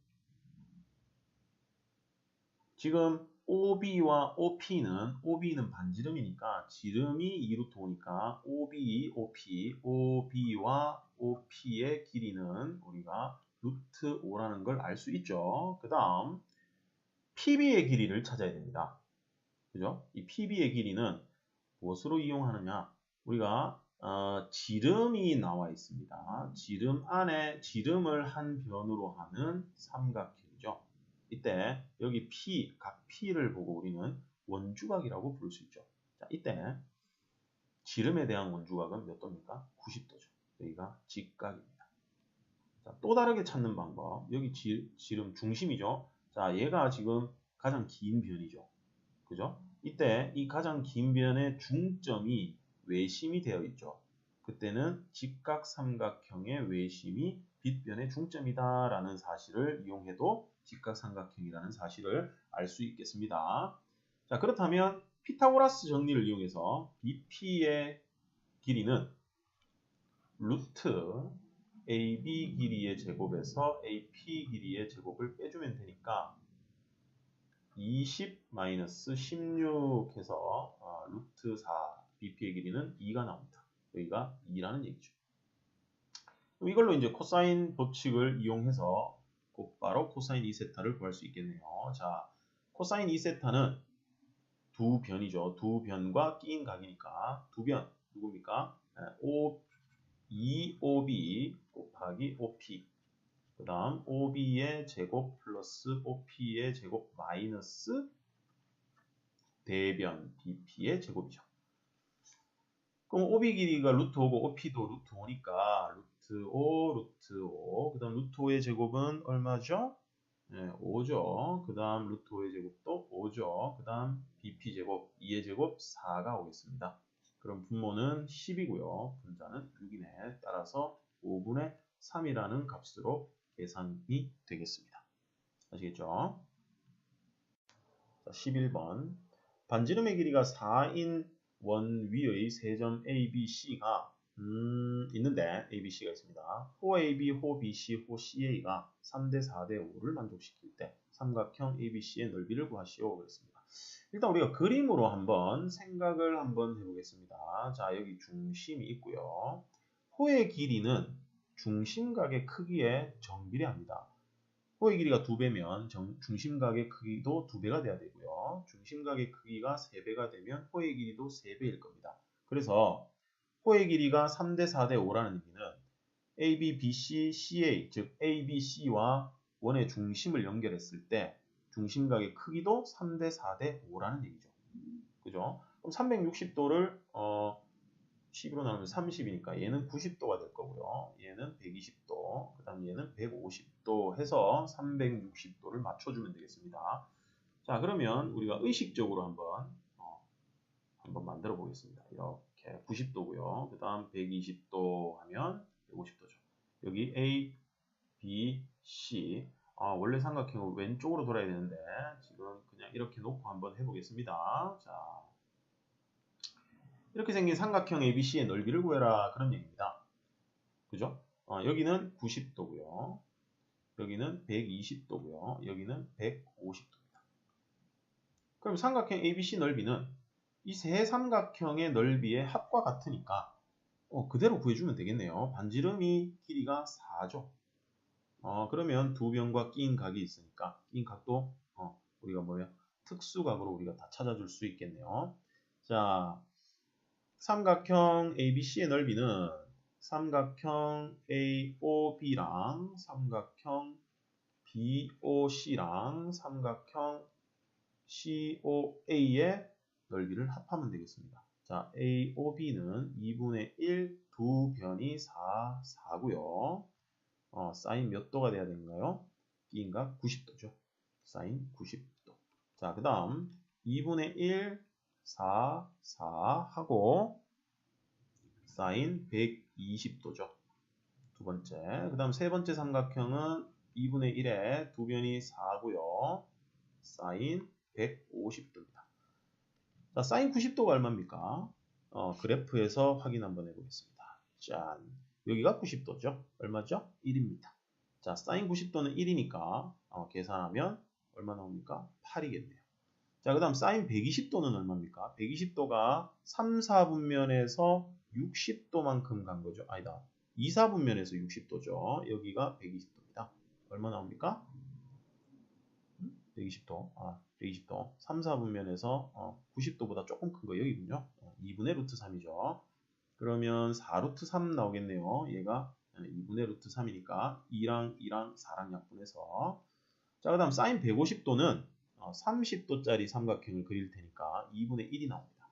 지금 OB와 OB는 반지름이니까 지름이 2루트 5니까 OB, OB와 OP의 길이는 우리가 루트 5라는 걸 알 수 있죠. 그 다음 PB의 길이를 찾아야 됩니다. 그죠? 이 PB의 길이는 무엇으로 이용하느냐? 우리가 지름이 나와 있습니다. 지름 안에 지름을 한 변으로 하는 삼각형이죠. 이때 여기 각 P를 보고 우리는 원주각이라고 부를 수 있죠. 자, 이때 지름에 대한 원주각은 몇 도입니까? 90도죠. 여기가 직각입니다. 자, 또 다르게 찾는 방법. 여기 지름 중심이죠. 자, 얘가 지금 가장 긴 변이죠. 그죠? 이때 이 가장 긴 변의 중점이 외심이 되어 있죠. 그때는 직각삼각형의 외심이 빗변의 중점이다 라는 사실을 이용해도 직각삼각형이라는 사실을 알 수 있겠습니다. 자, 그렇다면 피타고라스 정리를 이용해서 BP의 길이는 루트 AB 길이의 제곱에서 AP 길이의 제곱을 빼주면 되니까 20-16 해서 루트 4 BP의 길이는 2가 나옵니다. 여기가 2라는 얘기죠. 그럼 이걸로 이제 코사인 법칙을 이용해서 곧바로 코사인 2세타를 구할 수 있겠네요. 자, 코사인 2세타는 두 변이죠. 두 변과 끼인 각이니까 두 변 누굽니까? 2OB 곱하기 OP 그 다음 OB의 제곱 플러스 OP의 제곱 마이너스 대변 BP의 제곱이죠. 그럼 OB 길이가 루트 5고 OP도 루트 5니까 루트 5, 그 다음 루트 5의 제곱은 얼마죠? 네, 5죠. 그 다음 루트 5의 제곱도 5죠. 그 다음 BP 제곱, 2의 제곱 4가 오겠습니다. 그럼 분모는 10이고요. 분자는 6이네. 따라서 5분의 3이라는 값으로 계산이 되겠습니다. 아시겠죠? 자, 11번. 반지름의 길이가 4인 원 위의 세 점 ABC가 있는데 ABC가 있습니다. 호 AB, 호 BC, 호 CA가 3대 4대 5를 만족시킬 때 삼각형 ABC의 넓이를 구하시오. 그랬습니다. 일단 우리가 그림으로 한번 생각을 한번 해보겠습니다. 자, 여기 중심이 있고요. 호의 길이는 중심각의 크기에 정비례합니다. 호의 길이가 2배면 중심각의 크기도 2배가 돼야 되고요. 중심각의 크기가 3배가 되면 호의 길이도 3배일 겁니다. 그래서 호의 길이가 3대 4대 5라는 얘기는 AB, BC, CA, 즉 ABC와 원의 중심을 연결했을 때 중심각의 크기도 3대 4대 5라는 얘기죠. 그죠? 그럼 360도를 10으로 나누면 30이니까 얘는 90도가 될 거고요. 얘는 120도, 그 다음 얘는 150도 해서 360도를 맞춰주면 되겠습니다. 자, 그러면 우리가 의식적으로 한번 만들어 보겠습니다. 이렇게 90도고요. 그 다음 120도 하면 150도죠. 여기 A, B, C. 원래 삼각형은 왼쪽으로 돌아야 되는데 지금 그냥 이렇게 놓고 한번 해보겠습니다. 자, 이렇게 생긴 삼각형 ABC의 넓이를 구해라 그런 얘기입니다. 그죠? 여기는 90도고요. 여기는 120도고요. 여기는 150도입니다. 그럼 삼각형 ABC 넓이는 이 세 삼각형의 넓이의 합과 같으니까 그대로 구해주면 되겠네요. 반지름이 길이가 4죠. 그러면 두 변과 끼인 각이 있으니까 끼인 각도 우리가 특수각으로 우리가 다 찾아줄 수 있겠네요. 자, 삼각형 ABC의 넓이는 삼각형 AOB랑 삼각형 BOC랑 삼각형 COA의 넓이를 합하면 되겠습니다. 자, AOB는 2분의 1, 두 변이 4고요. 사인 몇 도가 돼야 되는가요? 끼인각 90도죠. 사인 90도. 자, 그 다음 2분의 1, 4 하고 사인 120도죠. 두 번째. 그 다음 세 번째 삼각형은 2분의 1에 두 변이 4고요. 사인 150도입니다. 자, 사인 90도가 얼마입니까? 그래프에서 확인 한번 해보겠습니다. 짠. 여기가 90도죠. 얼마죠? 1입니다. 자, 사인 90도는 1이니까 계산하면 얼마 나옵니까? 8이겠네요. 자, 그 다음 사인 120도는 얼마입니까? 120도가 3, 4분면에서 60도만큼 간 거죠. 아니다. 2, 4분면에서 60도죠. 여기가 120도입니다. 얼마 나옵니까? 120도. 120도. 3, 4분면에서 90도보다 조금 큰 거 여기군요. 2분의 루트 3이죠. 그러면 4 루트 3 나오겠네요. 얘가 2분의 루트 3이니까 2랑 2랑 4랑 약분해서. 자, 그 다음 사인 150도는 30도짜리 삼각형을 그릴 테니까 2분의 1이 나옵니다.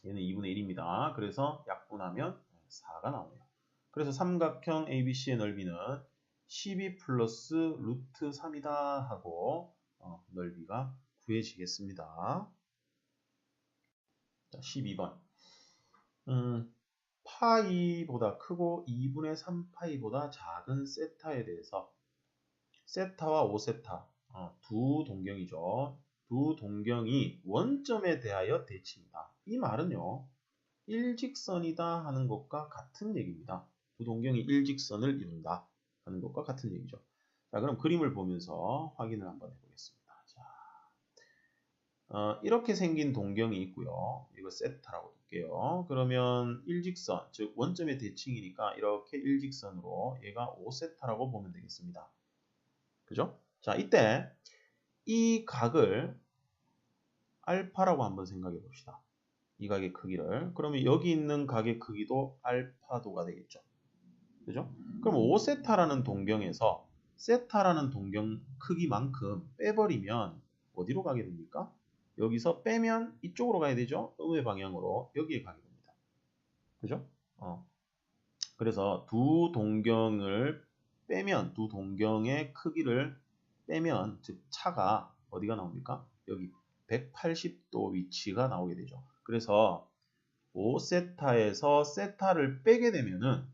얘는 2분의 1입니다. 그래서 약분하면 4가 나오네요. 그래서 삼각형 ABC의 넓이는 12 플러스 루트 3이다 하고 넓이가 구해지겠습니다. 자, 12번. 파이보다 크고 2분의 3파이보다 작은 세타에 대해서 세타와 5세타 두 동경이죠. 두 동경이 원점에 대하여 대칭이다. 이 말은요. 일직선이다 하는 것과 같은 얘기입니다. 두 동경이 일직선을 이룬다 하는 것과 같은 얘기죠. 자, 그럼 그림을 보면서 확인을 한번 해보겠습니다. 자, 이렇게 생긴 동경이 있고요. 이거 세타라고 둘게요. 그러면 일직선, 즉 원점의 대칭이니까 이렇게 일직선으로 얘가 5세타라고 보면 되겠습니다. 그죠? 자, 이때 이 각을 알파라고 한번 생각해 봅시다. 이 각의 크기를. 그러면 여기 있는 각의 크기도 알파도가 되겠죠. 그죠? 그럼 5세타라는 동경에서 세타라는 동경 크기만큼 빼버리면 어디로 가게 됩니까? 여기서 빼면 이쪽으로 가야 되죠? 음의 방향으로 여기에 가게 됩니다. 그죠? 그래서 두 동경을 빼면, 두 동경의 크기를 빼면, 즉 차가 어디가 나옵니까? 여기 180도 위치가 나오게 되죠. 그래서 5세타에서 세타를 빼게 되면은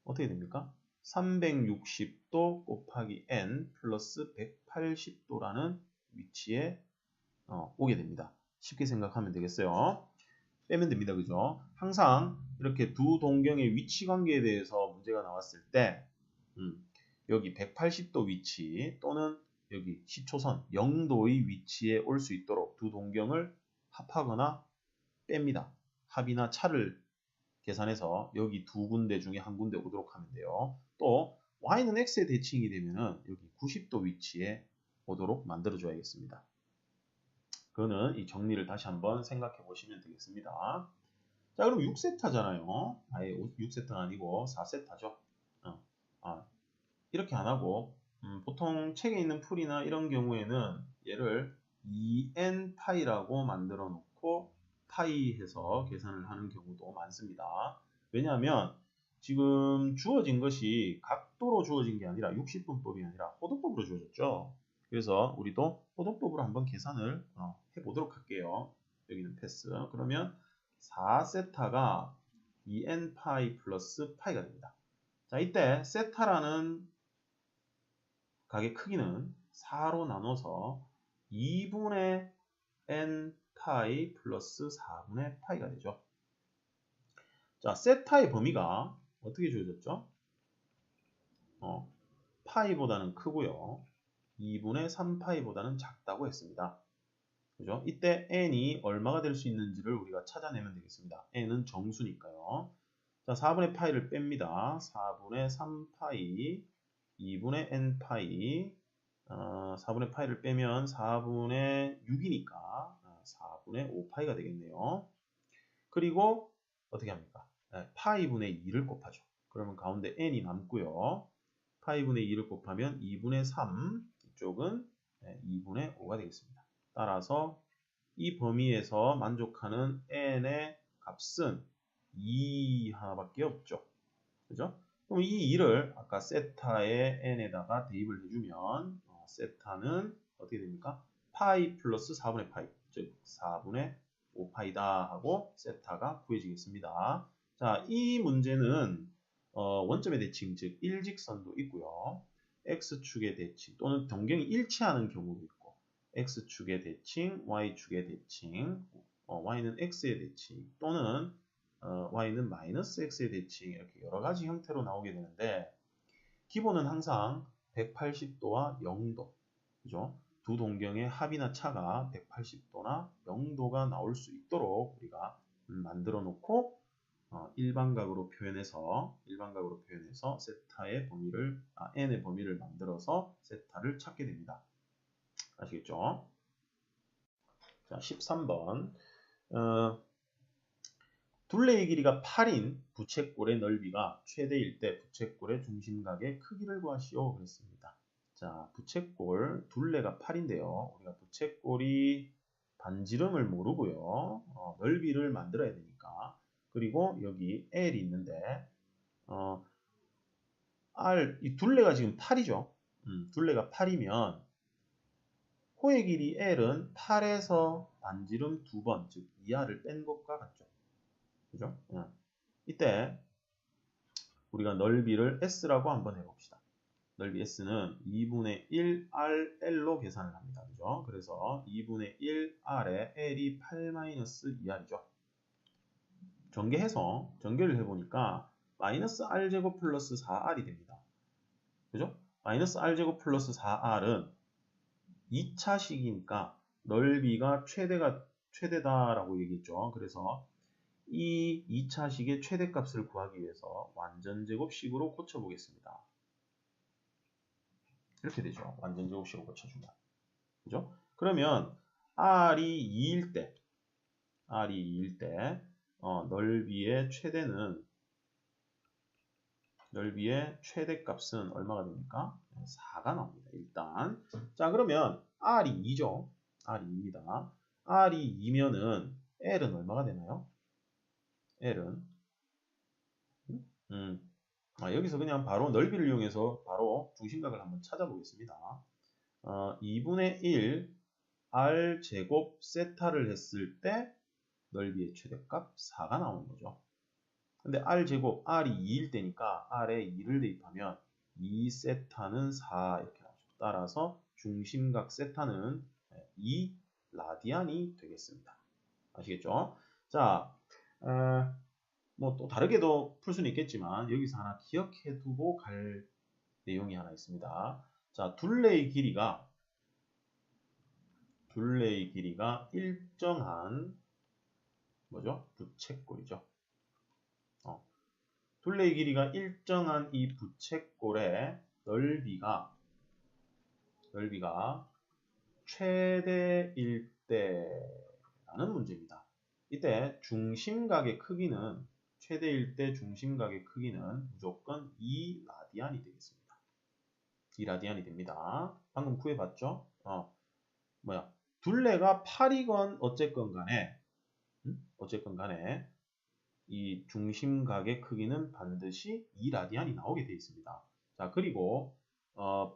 어떻게 됩니까? 360도 곱하기 n 플러스 180도라는 위치에 오게 됩니다. 쉽게 생각하면 되겠어요. 빼면 됩니다. 그죠? 항상 이렇게 두 동경의 위치 관계에 대해서 문제가 나왔을 때 여기 180도 위치 또는 여기 10초선 0도의 위치에 올 수 있도록 두 동경을 합하거나 뺍니다. 합이나 차를 계산해서 여기 두 군데 중에 한 군데 오도록 하면 돼요. 또 y는 x의 대칭이 되면은 여기 90도 위치에 오도록 만들어 줘야겠습니다. 그거는 이 정리를 다시 한번 생각해 보시면 되겠습니다. 자, 그럼 6세타잖아요. 아예 6세타가 아니고 4세타죠. 이렇게 안 하고 보통 책에 있는 풀이나 이런 경우에는 얘를 2n파이라고 만들어 놓고 파이 해서 계산을 하는 경우도 많습니다. 왜냐하면 지금 주어진 것이 각도로 주어진 게 아니라 60분법이 아니라 호도법으로 주어졌죠. 그래서 우리도 호도법으로 한번 계산을 해보도록 할게요. 여기는 패스. 그러면 4세타가 2n파이 플러스 파이가 됩니다. 자, 이때 세타라는 각의 크기는 4로 나눠서 2분의 n 파이 플러스 4분의 파이가 되죠. 자, 세타의 범위가 어떻게 주어졌죠? 파이보다는 크고요. 2분의 3파이보다는 작다고 했습니다. 그죠? 이때 n이 얼마가 될 수 있는지를 우리가 찾아내면 되겠습니다. n은 정수니까요. 자, 4분의 파이를 뺍니다. 4분의 3파이, 2분의 n파이, 4분의 파이를 빼면 4분의 6이니까 4분의 5파이가 되겠네요. 그리고 어떻게 합니까? 파이분의 2를 곱하죠. 그러면 가운데 n이 남고요. 파이분의 2를 곱하면 2분의 3, 이쪽은 2분의 5가 되겠습니다. 따라서 이 범위에서 만족하는 n의 값은 2 하나밖에 없죠. 그죠? 그럼 이 2를 아까 세타의 n에다가 대입을 해주면 세타는 어떻게 됩니까? 파이 플러스 4분의 파이, 즉 4분의 5파이다 하고 세타가 구해지겠습니다. 자, 이 문제는 원점의 대칭, 즉 일직선도 있고요. x축의 대칭 또는 동경이 일치하는 경우도 있고 x축의 대칭, y축의 대칭, y는 x의 대칭 또는 y는 마이너스 x의 대칭 이렇게 여러 가지 형태로 나오게 되는데 기본은 항상 180도와 0도 그죠? 두 동경의 합이나 차가 180도나 0도가 나올 수 있도록 우리가 만들어 놓고 일반각으로 표현해서 세타의 범위를 n의 범위를 만들어서 세타를 찾게 됩니다. 아시겠죠? 자, 13번. 둘레의 길이가 8인 부채꼴의 넓이가 최대일 때 부채꼴의 중심각의 크기를 구하시오 그랬습니다. 자, 부채꼴 둘레가 8인데요. 우리가 부채꼴이 반지름을 모르고요. 넓이를 만들어야 되니까. 그리고 여기 L이 있는데 이 둘레가 지금 8이죠. 둘레가 8이면 호의 길이 L은 8에서 반지름 2번, 즉 2r을 뺀 것과 같죠. 그죠? 이때 우리가 넓이를 S라고 한번 해봅시다. 넓이 S는 2분의 1RL로 계산을 합니다. 그죠? 그래서 2분의 1R에 L이 8-2R이죠. 전개를 해보니까 마이너스 R제곱 플러스 4R이 됩니다. 그죠? 마이너스 R제곱 플러스 4R은 2차식이니까 넓이가 최대다라고 얘기했죠. 그래서 이 2차식의 최대값을 구하기 위해서 완전제곱식으로 고쳐보겠습니다. 이렇게 되죠. 완전제곱식으로 고쳐주면. 그죠? 그러면 R이 2일 때 넓이의 최대값은 얼마가 됩니까? 4가 나옵니다. 일단. 자, 그러면 R이 2죠. R이 2입니다. R이 2면은 L은 얼마가 되나요? L은 여기서 그냥 바로 넓이를 이용해서 바로 중심각을 한번 찾아보겠습니다. 2분의 1 R제곱 세타를 했을 때 넓이의 최대값 4가 나오는 거죠. 근데 R제곱, R이 2일 때니까 R에 2를 대입하면 2세타는 4 이렇게 나오죠. 따라서 중심각 세타는 2라디안이 되겠습니다. 아시겠죠? 자, 뭐 또 다르게도 풀 수는 있겠지만 여기서 하나 기억해 두고 갈 내용이 하나 있습니다. 자, 둘레의 길이가 일정한 뭐죠? 부채꼴이죠. 둘레의 길이가 일정한 이 부채꼴의 넓이가 최대일 때라는 문제입니다. 이때 중심각의 크기는 최대일 때 중심각의 크기는 무조건 2라디안이 되겠습니다. 2라디안이 됩니다. 방금 구해봤죠? 둘레가 8이건 어쨌건 간에 이 중심각의 크기는 반드시 2라디안이 나오게 되어 있습니다. 자, 그리고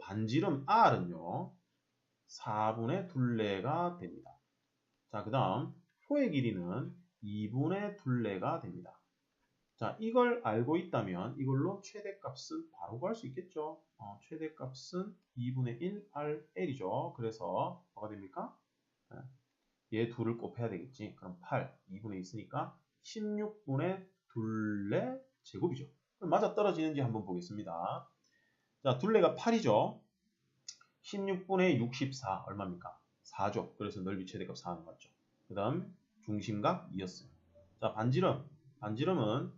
반지름 R은요 4분의 둘레가 됩니다. 자, 그 다음 호의 길이는 2분의 둘레가 됩니다. 자, 이걸 알고 있다면 이걸로 최대값은 바로 구할 수 있겠죠. 최대값은 2분의 1 RL이죠. 그래서 뭐가 됩니까? 얘 둘을 곱해야 되겠지. 그럼 8, 2분의 2 있으니까 16분의 둘레 제곱이죠. 그럼 맞아떨어지는지 한번 보겠습니다. 자, 둘레가 8이죠. 16분의 64 얼마입니까? 4죠. 그래서 넓이 최대값 4 나왔죠. 그 다음 중심각 2였어요. 자, 반지름은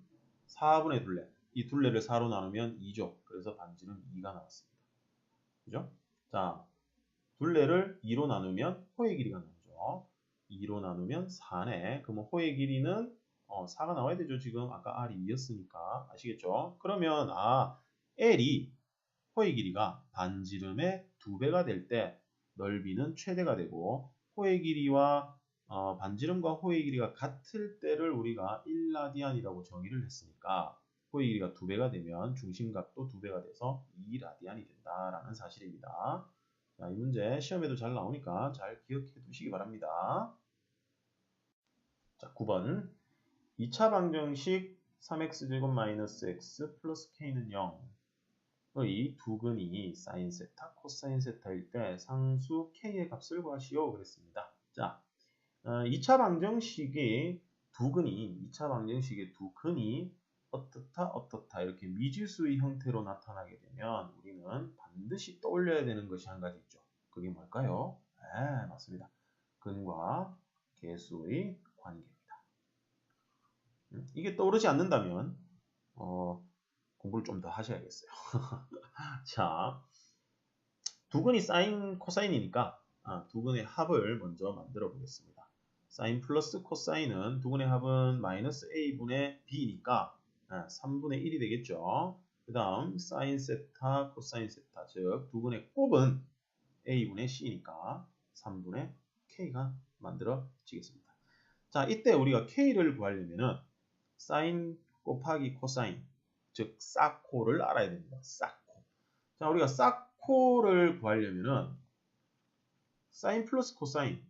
4분의 둘레. 이 둘레를 4로 나누면 2죠. 그래서 반지름 2가 나왔습니다. 그죠? 자, 둘레를 2로 나누면 호의 길이가 나오죠. 2로 나누면 4네. 그러면 호의 길이는 4가 나와야 되죠. 지금 아까 R이 2였으니까 아시겠죠? 그러면 L이 호의 길이가 반지름의 2배가 될 때 넓이는 최대가 되고 호의 길이와 반지름과 호의 길이가 같을 때를 우리가 1라디안이라고 정의를 했으니까 호의 길이가 2배가 되면 중심각도 2배가 돼서 2라디안이 된다라는 사실입니다. 자, 이 문제 시험에도 잘 나오니까 잘 기억해 두시기 바랍니다. 자, 9번 2차 방정식 3x제곱-x 플러스 k는 0의 두 근이 사인 세타, 코사인 세타일 때 상수 k의 값을 구하시오 그랬습니다. 자, 2차 방정식의 두 근이 어떻다 이렇게 미지수의 형태로 나타나게 되면 우리는 반드시 떠올려야 되는 것이 한 가지 있죠. 그게 뭘까요? 네, 맞습니다. 근과 계수의 관계입니다. 이게 떠오르지 않는다면 공부를 좀 더 하셔야겠어요. 자, 두근이 사인, 코사인이니까 두근의 합을 먼저 만들어 보겠습니다. 사인 플러스 코사인은 두근의 합은 마이너스 a분의 b니까 3분의 1이 되겠죠. 그 다음 사인 세타, 코사인 세타, 즉 두근의 곱은 a분의 c니까 3분의 k가 만들어지겠습니다. 자, 이때 우리가 k를 구하려면은 사인 곱하기 코사인, 즉 사코를 알아야 됩니다. 사코. 자, 우리가 사코를 구하려면은 사인 플러스 코사인,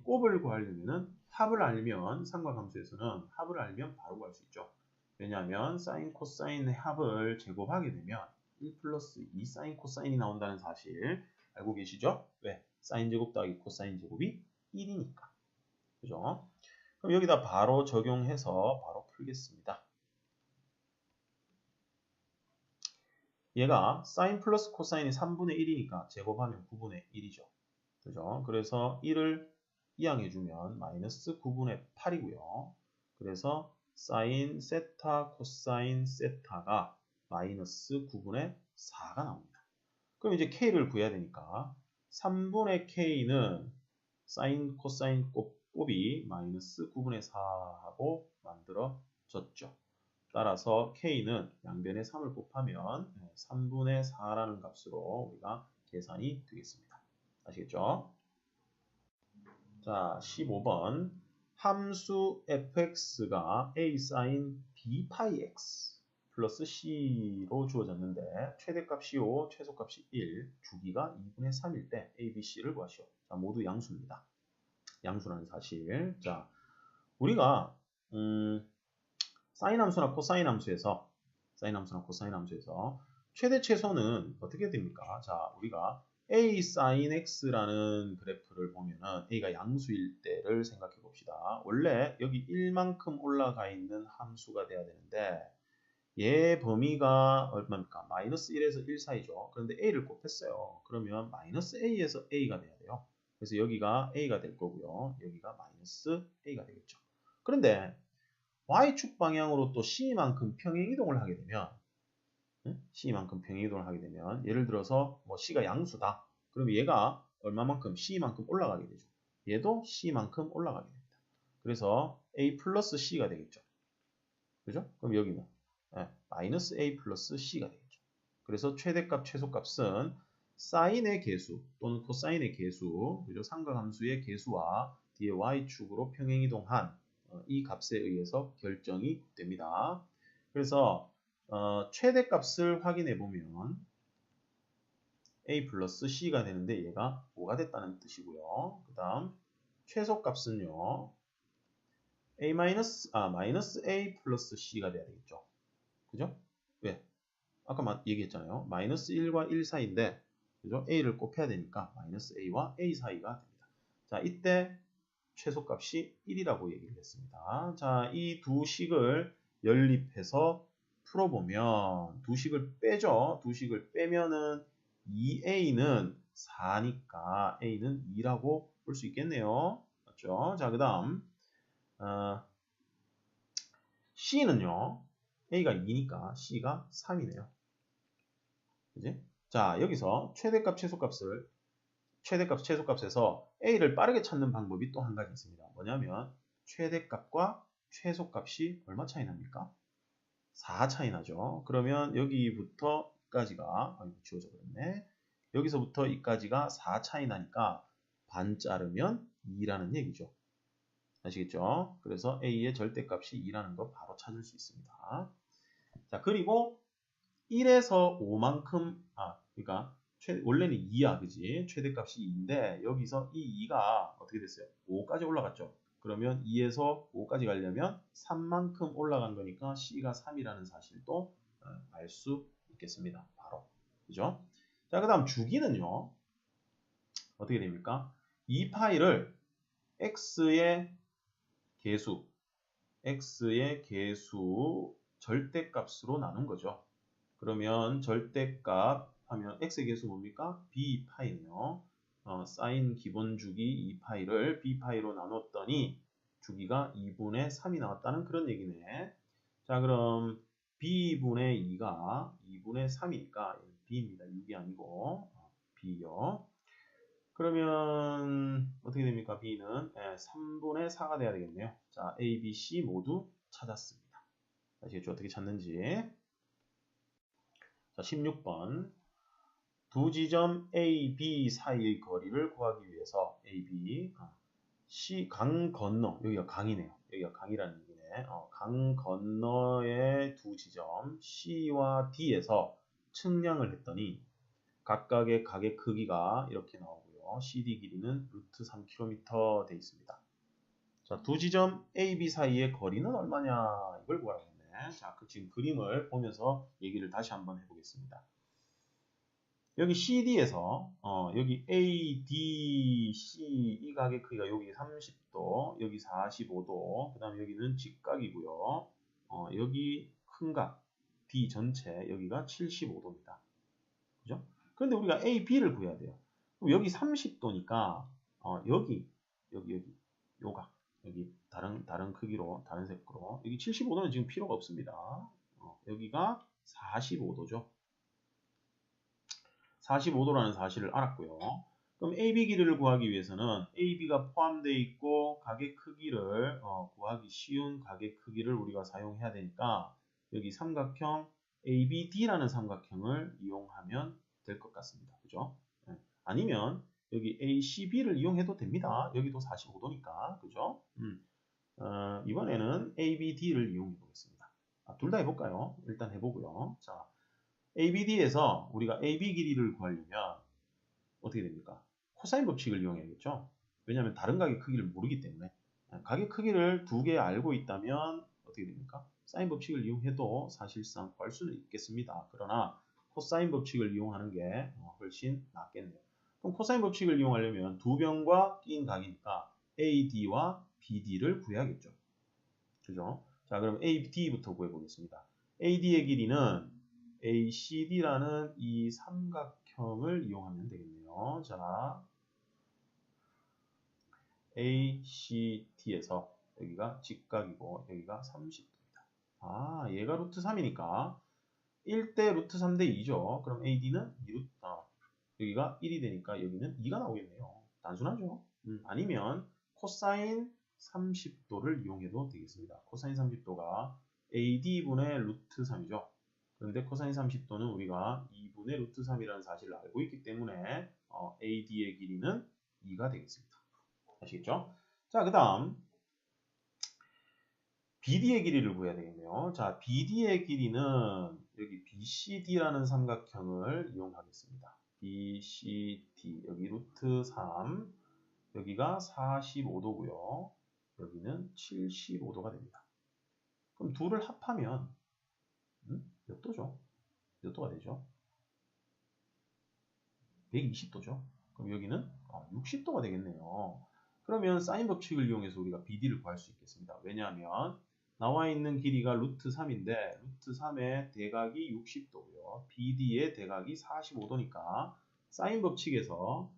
곱을 구하려면은 합을 알면, 삼각함수에서는 합을 알면 바로 구할 수 있죠. 왜냐하면 사인 코사인의 합을 제곱하게 되면 1 플러스 2 사인 코사인이 나온다는 사실 알고 계시죠? 왜? 사인 제곱 더하기 코사인 제곱이 1이니까. 그죠? 그럼 여기다 바로 적용해서 바로 풀겠습니다. 얘가 사인 플러스 코사인이 3분의 1이니까 제곱하면 9분의 1이죠. 그죠? 그래서 1을 이항해주면 마이너스 9분의 8이고요. 그래서 사인 세타 코사인 세타가 마이너스 9분의 4가 나옵니다. 그럼 이제 k를 구해야 되니까 3분의 k는 사인 코사인 곱이 마이너스 9분의 4하고 만들어졌죠. 따라서 k는 양변에 3을 곱하면 3분의 4라는 값으로 우리가 계산이 되겠습니다. 아시겠죠? 자, 15번. 함수 fx가 a sin b 파이 x 플러스 c로 주어졌는데 최대값이 5, 최소값이 1, 주기가 2분의 3일 때 a, b, c를 구하시오. 자, 모두 양수입니다. 양수라는 사실. 자, 우리가 사인 함수나 코사인 함수에서 최대 최소는 어떻게 됩니까? 자, 우리가 a sin x라는 그래프를 보면은 a가 양수일 때를 생각해 봅시다. 원래 여기 1만큼 올라가 있는 함수가 돼야 되는데 얘 범위가 얼마입니까? 마이너스 1에서 1 사이죠. 그런데 a를 곱했어요. 그러면 마이너스 a에서 a가 돼야 돼요. 그래서 여기가 a가 될 거고요. 여기가 마이너스 a가 되겠죠. 그런데 y축 방향으로 또 c만큼 평행이동을 하게 되면 c만큼 평행이동을 하게 되면 예를 들어서 뭐 c가 양수다. 그럼 얘가 얼마만큼? c만큼 올라가게 되죠. 얘도 c만큼 올라가게 됩니다. 그래서 a 플러스 c가 되겠죠. 그죠? 그럼 여기는 마이너스 a 플러스 c가 되겠죠. 그래서 최대값, 최소값은 사인의 계수 또는 코사인의 계수, 그죠? 삼각함수의 계수와 뒤에 y축으로 평행이동한 이 값에 의해서 결정이 됩니다. 그래서 최대값을 확인해 보면 a 플러스 c가 되는데 얘가 5가 됐다는 뜻이고요. 그 다음 최소값은요. 마이너스 a 플러스 c가 돼야 되겠죠. 그죠? 왜? 아까 얘기했잖아요. 마이너스 1과 1 사이인데 그죠? a를 곱해야 되니까 마이너스 a와 a 사이가 됩니다. 자, 이때 최소값이 1이라고 얘기를 했습니다. 자, 이 두 식을 연립해서 풀어보면 두 식을 빼죠. 두 식을 빼면은 2a는 4니까 a는 2라고 볼 수 있겠네요. 맞죠? 자, 그 다음 c는요. a가 2니까 c가 3이네요. 그지? 자, 여기서 최대값, 최소값에서 a를 빠르게 찾는 방법이 또 한 가지 있습니다. 뭐냐면 최대값과 최소값이 얼마 차이 납니까? 4 차이 나죠. 그러면 여기부터까지가 지워져 버렸네. 여기서부터 이까지가 4 차이 나니까 반 자르면 2라는 얘기죠. 아시겠죠? 그래서 a의 절대값이 2라는 거 바로 찾을 수 있습니다. 자, 그리고 1에서 5만큼 그러니까 원래는 2야, 그지? 최대값이 2인데 여기서 이 2가 어떻게 됐어요? 5까지 올라갔죠. 그러면 2에서 5까지 가려면 3만큼 올라간 거니까 c가 3이라는 사실도 알 수 있겠습니다. 바로. 그죠? 자, 그 다음 주기는요. 어떻게 됩니까? 2파이를 x의 계수 절대값으로 나눈 거죠. 그러면 절대값 하면 x의 개수 뭡니까? b파이네요. 사인 기본 주기 2파이를 b파이로 나눴더니 주기가 2분의 3이 나왔다는 그런 얘기네. 자, 그럼 b분의 2가 2분의 3이니까 b입니다. 6이 아니고 b요. 그러면 어떻게 됩니까? b는 3분의 4가 돼야 되겠네요. 자, a, b, c 모두 찾았습니다. 아시겠죠? 어떻게 찾는지. 자, 16번. 두 지점 A, B 사이의 거리를 구하기 위해서 A, B, C 강 건너, 여기가 강이네요. 여기가 강이라는 얘기네. 강 건너의 두 지점 C와 D에서 측량을 했더니 각각의 각의 크기가 이렇게 나오고요. CD 길이는 루트 3km 돼 있습니다. 자, 두 지점 A, B 사이의 거리는 얼마냐 이걸 구하라고 했네. 자, 지금 그림을 보면서 얘기를 다시 한번 해보겠습니다. 여기 CD에서 여기 A, D, C 이 각의 크기가 여기 30도, 여기 45도, 그 다음에 여기는 직각이고요. 여기 큰 각 D 전체 여기가 75도입니다. 그죠? 그런데 우리가 A, B를 구해야 돼요. 그럼 여기 30도니까 여기 요 각 여기 다른 크기로 다른 색으로 여기 75도는 지금 필요가 없습니다. 여기가 45도죠. 45도라는 사실을 알았고요. 그럼 AB 길이를 구하기 위해서는 AB가 포함되어 있고 각의 크기를 구하기 쉬운 각의 크기를 우리가 사용해야 되니까 여기 삼각형 ABD라는 삼각형을 이용하면 될 것 같습니다. 그죠? 아니면 여기 ACB를 이용해도 됩니다. 여기도 45도니까. 그죠? 이번에는 ABD를 이용해 보겠습니다. 둘 다 해볼까요? 일단 해보고요. 자, ABD에서 우리가 AB 길이를 구하려면 어떻게 됩니까? 코사인 법칙을 이용해야겠죠? 왜냐하면 다른 각의 크기를 모르기 때문에 각의 크기를 두 개 알고 있다면 어떻게 됩니까? 사인 법칙을 이용해도 사실상 구할 수는 있겠습니다. 그러나 코사인 법칙을 이용하는 게 훨씬 낫겠네요. 그럼 코사인 법칙을 이용하려면 두 변과 끼인 각이니까 AD와 BD를 구해야겠죠. 그죠? 자, 그럼 AD부터 구해보겠습니다. AD의 길이는 ACD라는 이 삼각형을 이용하면 되겠네요. 자, ACD에서 여기가 직각이고 여기가 30도입니다. 얘가 루트 3이니까 1대 루트 3대 2죠. 그럼 AD는 2루트, 여기가 1이 되니까 여기는 2가 나오겠네요. 단순하죠? 아니면 코사인 30도를 이용해도 되겠습니다. 코사인 30도가 AD분의 루트 3이죠. 그런데 코사인 30도는 우리가 2분의 루트 3이라는 사실을 알고 있기 때문에 AD의 길이는 2가 되겠습니다. 아시겠죠? 자, 그 다음 BD의 길이를 구해야 되겠네요. 자, BD의 길이는 여기 BCD라는 삼각형을 이용하겠습니다. BCD, 여기 루트 3, 여기가 45도고요. 여기는 75도가 됩니다. 그럼 둘을 합하면 몇 도죠? 몇 도가 되죠? 120도죠. 그럼 여기는 60도가 되겠네요. 그러면 사인 법칙을 이용해서 우리가 BD를 구할 수 있겠습니다. 왜냐하면 나와 있는 길이가 루트 3인데 루트 3의 대각이 60도고요. BD의 대각이 45도니까 사인 법칙에서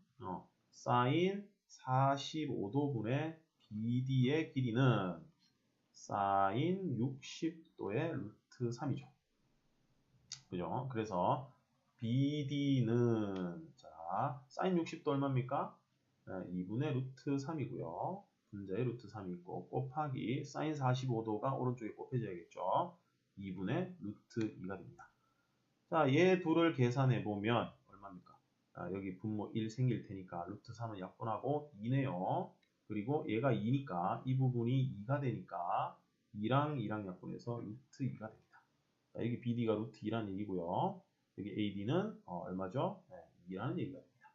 사인 45도분의 BD의 길이는 사인 60도의 루트 3이죠. 그죠? 그래서 BD는 자, 사인 60도 얼마입니까? 2분의 루트 3이고요. 분자에 루트 3이 있고 곱하기 사인 45도가 오른쪽에 곱해져야겠죠. 2분의 루트 2가 됩니다. 자, 얘 둘을 계산해 보면 얼마입니까? 여기 분모 1 생길 테니까 루트 3은 약분하고 2네요. 그리고 얘가 2니까 이 부분이 2가 되니까 2랑 2랑 약분해서 루트 2가 됩니다. 자, 여기 BD가 루트 2라는 얘기고요. 여기 AD는 얼마죠? 2라는 얘기가 됩니다.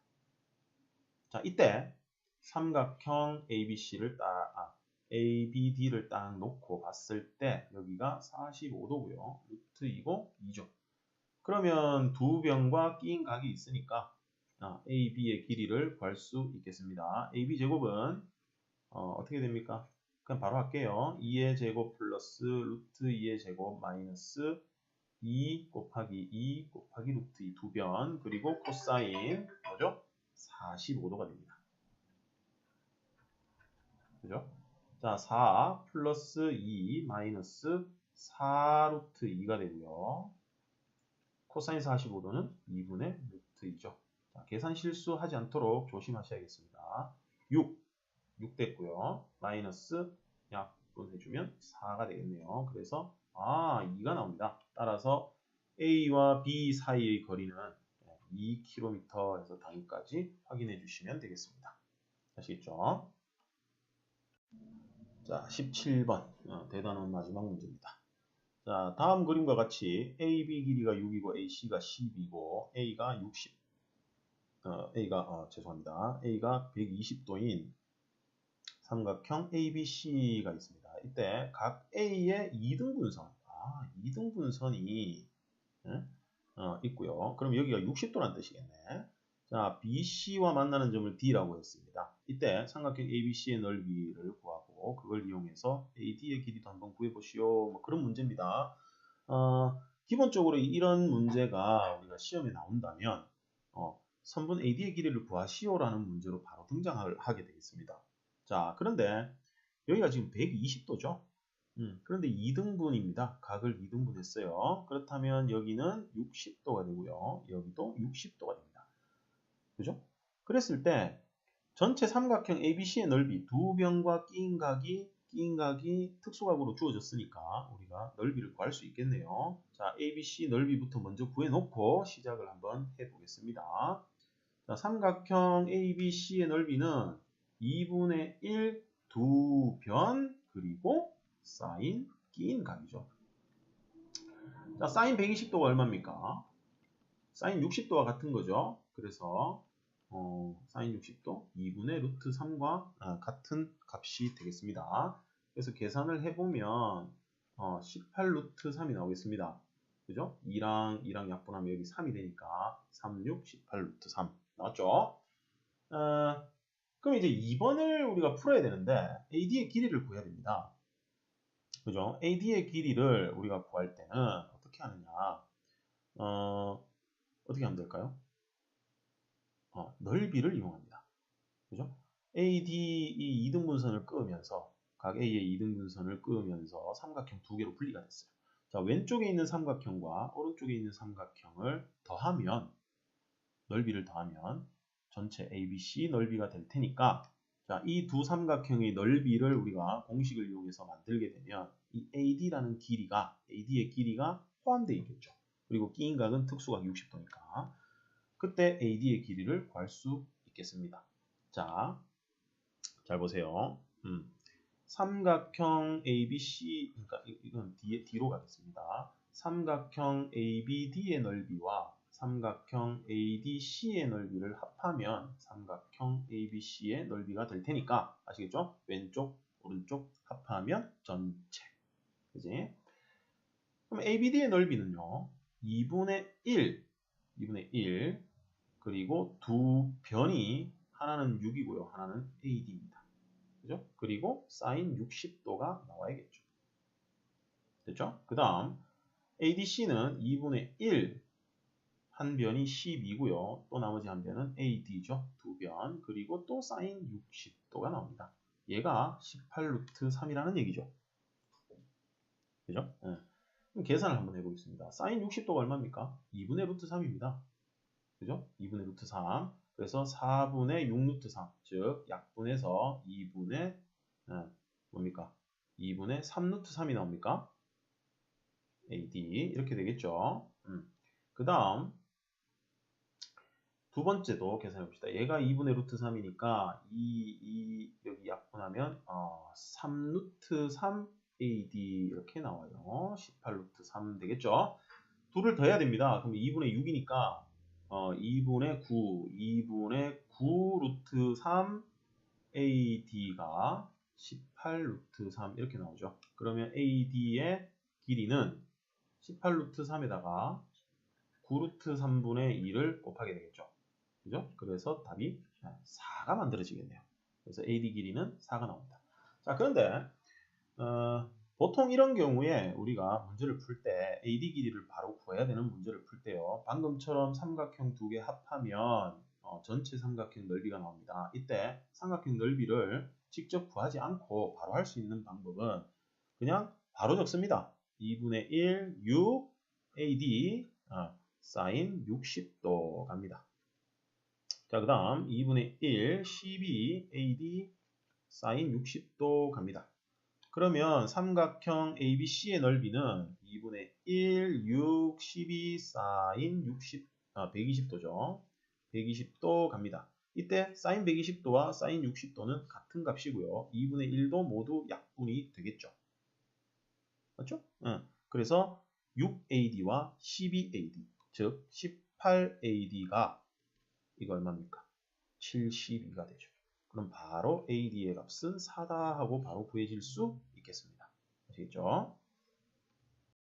자, 이때 삼각형 ABC를 ABD를 딱 놓고 봤을 때 여기가 45도고요. 루트 2고 2죠. 그러면 두 변과 끼인 각이 있으니까 AB의 길이를 구할 수 있겠습니다. AB 제곱은 어떻게 됩니까? 그냥 바로 할게요. 2의 제곱 플러스 루트 2의 제곱 마이너스 2 곱하기 2 곱하기 루트 2 두 변, 그리고 코사인 뭐죠? 45도가 됩니다. 그죠? 자, 4 플러스 2 마이너스 4 루트 2가 되고요. 코사인 45도는 2분의 루트 2죠. 자, 계산 실수하지 않도록 조심하셔야겠습니다. 6 됐고요. 마이너스 약분해주면 4가 되겠네요. 그래서 2가 나옵니다. 따라서 A와 B 사이의 거리는 2km에서 단위까지 확인해 주시면 되겠습니다. 아시겠죠? 자, 17번 대단원 마지막 문제입니다. 자, 다음 그림과 같이 AB 길이가 6이고 AC가 10이고 A가 60 죄송합니다. A가 120도인 삼각형 ABC가 있습니다. 이때 각 A의 2등분선, 2등분선이 있고요. 그럼 여기가 60도란 뜻이겠네. 자, BC와 만나는 점을 D라고 했습니다. 이때 삼각형 ABC의 넓이를 구하고 그걸 이용해서 AD의 길이도 한번 구해보시오. 뭐 그런 문제입니다. 기본적으로 이런 문제가 우리가 시험에 나온다면 선분 AD의 길이를 구하시오라는 문제로 바로 등장을 하게 되겠습니다. 자, 그런데 여기가 지금 120도죠. 그런데 2등분입니다. 각을 2등분했어요. 그렇다면 여기는 60도가 되고요. 여기도 60도가 됩니다. 그죠? 그랬을 때 전체 삼각형 ABC의 넓이 두 변과 끼인 각이 특수각으로 주어졌으니까 우리가 넓이를 구할 수 있겠네요. 자, ABC 넓이부터 먼저 구해놓고 시작을 한번 해보겠습니다. 자, 삼각형 ABC의 넓이는 2분의 1 두 변 그리고 사인 끼인 각이죠. 자, 사인 120도가 얼마입니까? 사인 60도와 같은 거죠. 그래서 사인 60도 2분의 루트 3과 같은 값이 되겠습니다. 그래서 계산을 해보면 18 루트 3이 나오겠습니다. 그죠? 2랑 약분하면 여기 3이 되니까 3, 6, 18 루트 3 나왔죠? 그럼 이제 2번을 우리가 풀어야 되는데 AD의 길이를 구해야 됩니다. 그죠? AD의 길이를 우리가 구할 때는 어떻게 하느냐? 어떻게 하면 될까요? 넓이를 이용합니다. 그죠? AD 이 2등분선을 끄면서 각 A의 2등분선을 끄면서 삼각형 두 개로 분리가 됐어요. 자, 왼쪽에 있는 삼각형과 오른쪽에 있는 삼각형을 더하면 넓이를 더하면 전체 ABC 넓이가 될 테니까 자, 이 두 삼각형의 넓이를 우리가 공식을 이용해서 만들게 되면 이 AD라는 길이가 AD의 길이가 포함되어 있겠죠. 그리고 끼인 각은 특수각 60도니까 그때 AD의 길이를 구할 수 있겠습니다. 자, 잘 보세요. 삼각형 ABC, 그러니까 이건 D로 가겠습니다. 삼각형 ABD의 넓이와 삼각형 ADC의 넓이를 합하면 삼각형 ABC의 넓이가 될 테니까 아시겠죠? 왼쪽, 오른쪽 합하면 전체. 그지? 그럼 ABD의 넓이는요. 2분의 1 그리고 두 변이 하나는 6이고요. 하나는 AD입니다. 그죠? 그리고 사인 60도가 나와야겠죠. 됐죠? 그 다음 ADC는 2분의 1 한 변이 12고요. 또 나머지 한 변은 AD죠. 두 변. 그리고 또 사인 60도가 나옵니다. 얘가 18 루트 3이라는 얘기죠. 그죠? 네. 그럼 계산을 한번 해보겠습니다. 사인 60도가 얼마입니까? 2분의 루트 3입니다. 그죠? 2분의 루트 3. 그래서 4분의 6 루트 3. 즉, 약분해서 2분의, 뭡니까? 2분의 3 루트 3이 나옵니까? AD. 이렇게 되겠죠. 그 다음, 두 번째도 계산해 봅시다. 얘가 2분의 루트 3이니까, 여기 약분하면, 3 루트 3 AD 이렇게 나와요. 18 루트 3 되겠죠? 둘을 더해야 됩니다. 그럼 2분의 6이니까, 2분의 9 루트 3 AD가 18 루트 3 이렇게 나오죠. 그러면 AD의 길이는 18 루트 3에다가 9 루트 3분의 2를 곱하게 되겠죠. 그죠? 그래서 답이 4가 만들어지겠네요. 그래서 AD 길이는 4가 나옵니다. 자, 그런데 보통 이런 경우에 우리가 문제를 풀 때 AD 길이를 바로 구해야 되는 문제를 풀 때요. 방금처럼 삼각형 두 개 합하면 전체 삼각형 넓이가 나옵니다. 이때 삼각형 넓이를 직접 구하지 않고 바로 할 수 있는 방법은 그냥 바로 적습니다. 2분의 1 6 AD 사인 60도 갑니다. 자, 그 다음 2분의 1 12 AD 사인 60도 갑니다. 그러면 삼각형 ABC의 넓이는 2분의 1, 6, 12, 사인 120도죠. 120도 갑니다. 이때 사인 120도와 사인 60도는 같은 값이고요. 2분의 1도 모두 약분이 되겠죠. 맞죠? 그래서 6AD와 12AD, 즉 18AD가 이거 얼마입니까? 72가 되죠. 그럼 바로 AD의 값은 4다 하고 바로 구해질 수 있겠습니다. 아시겠죠?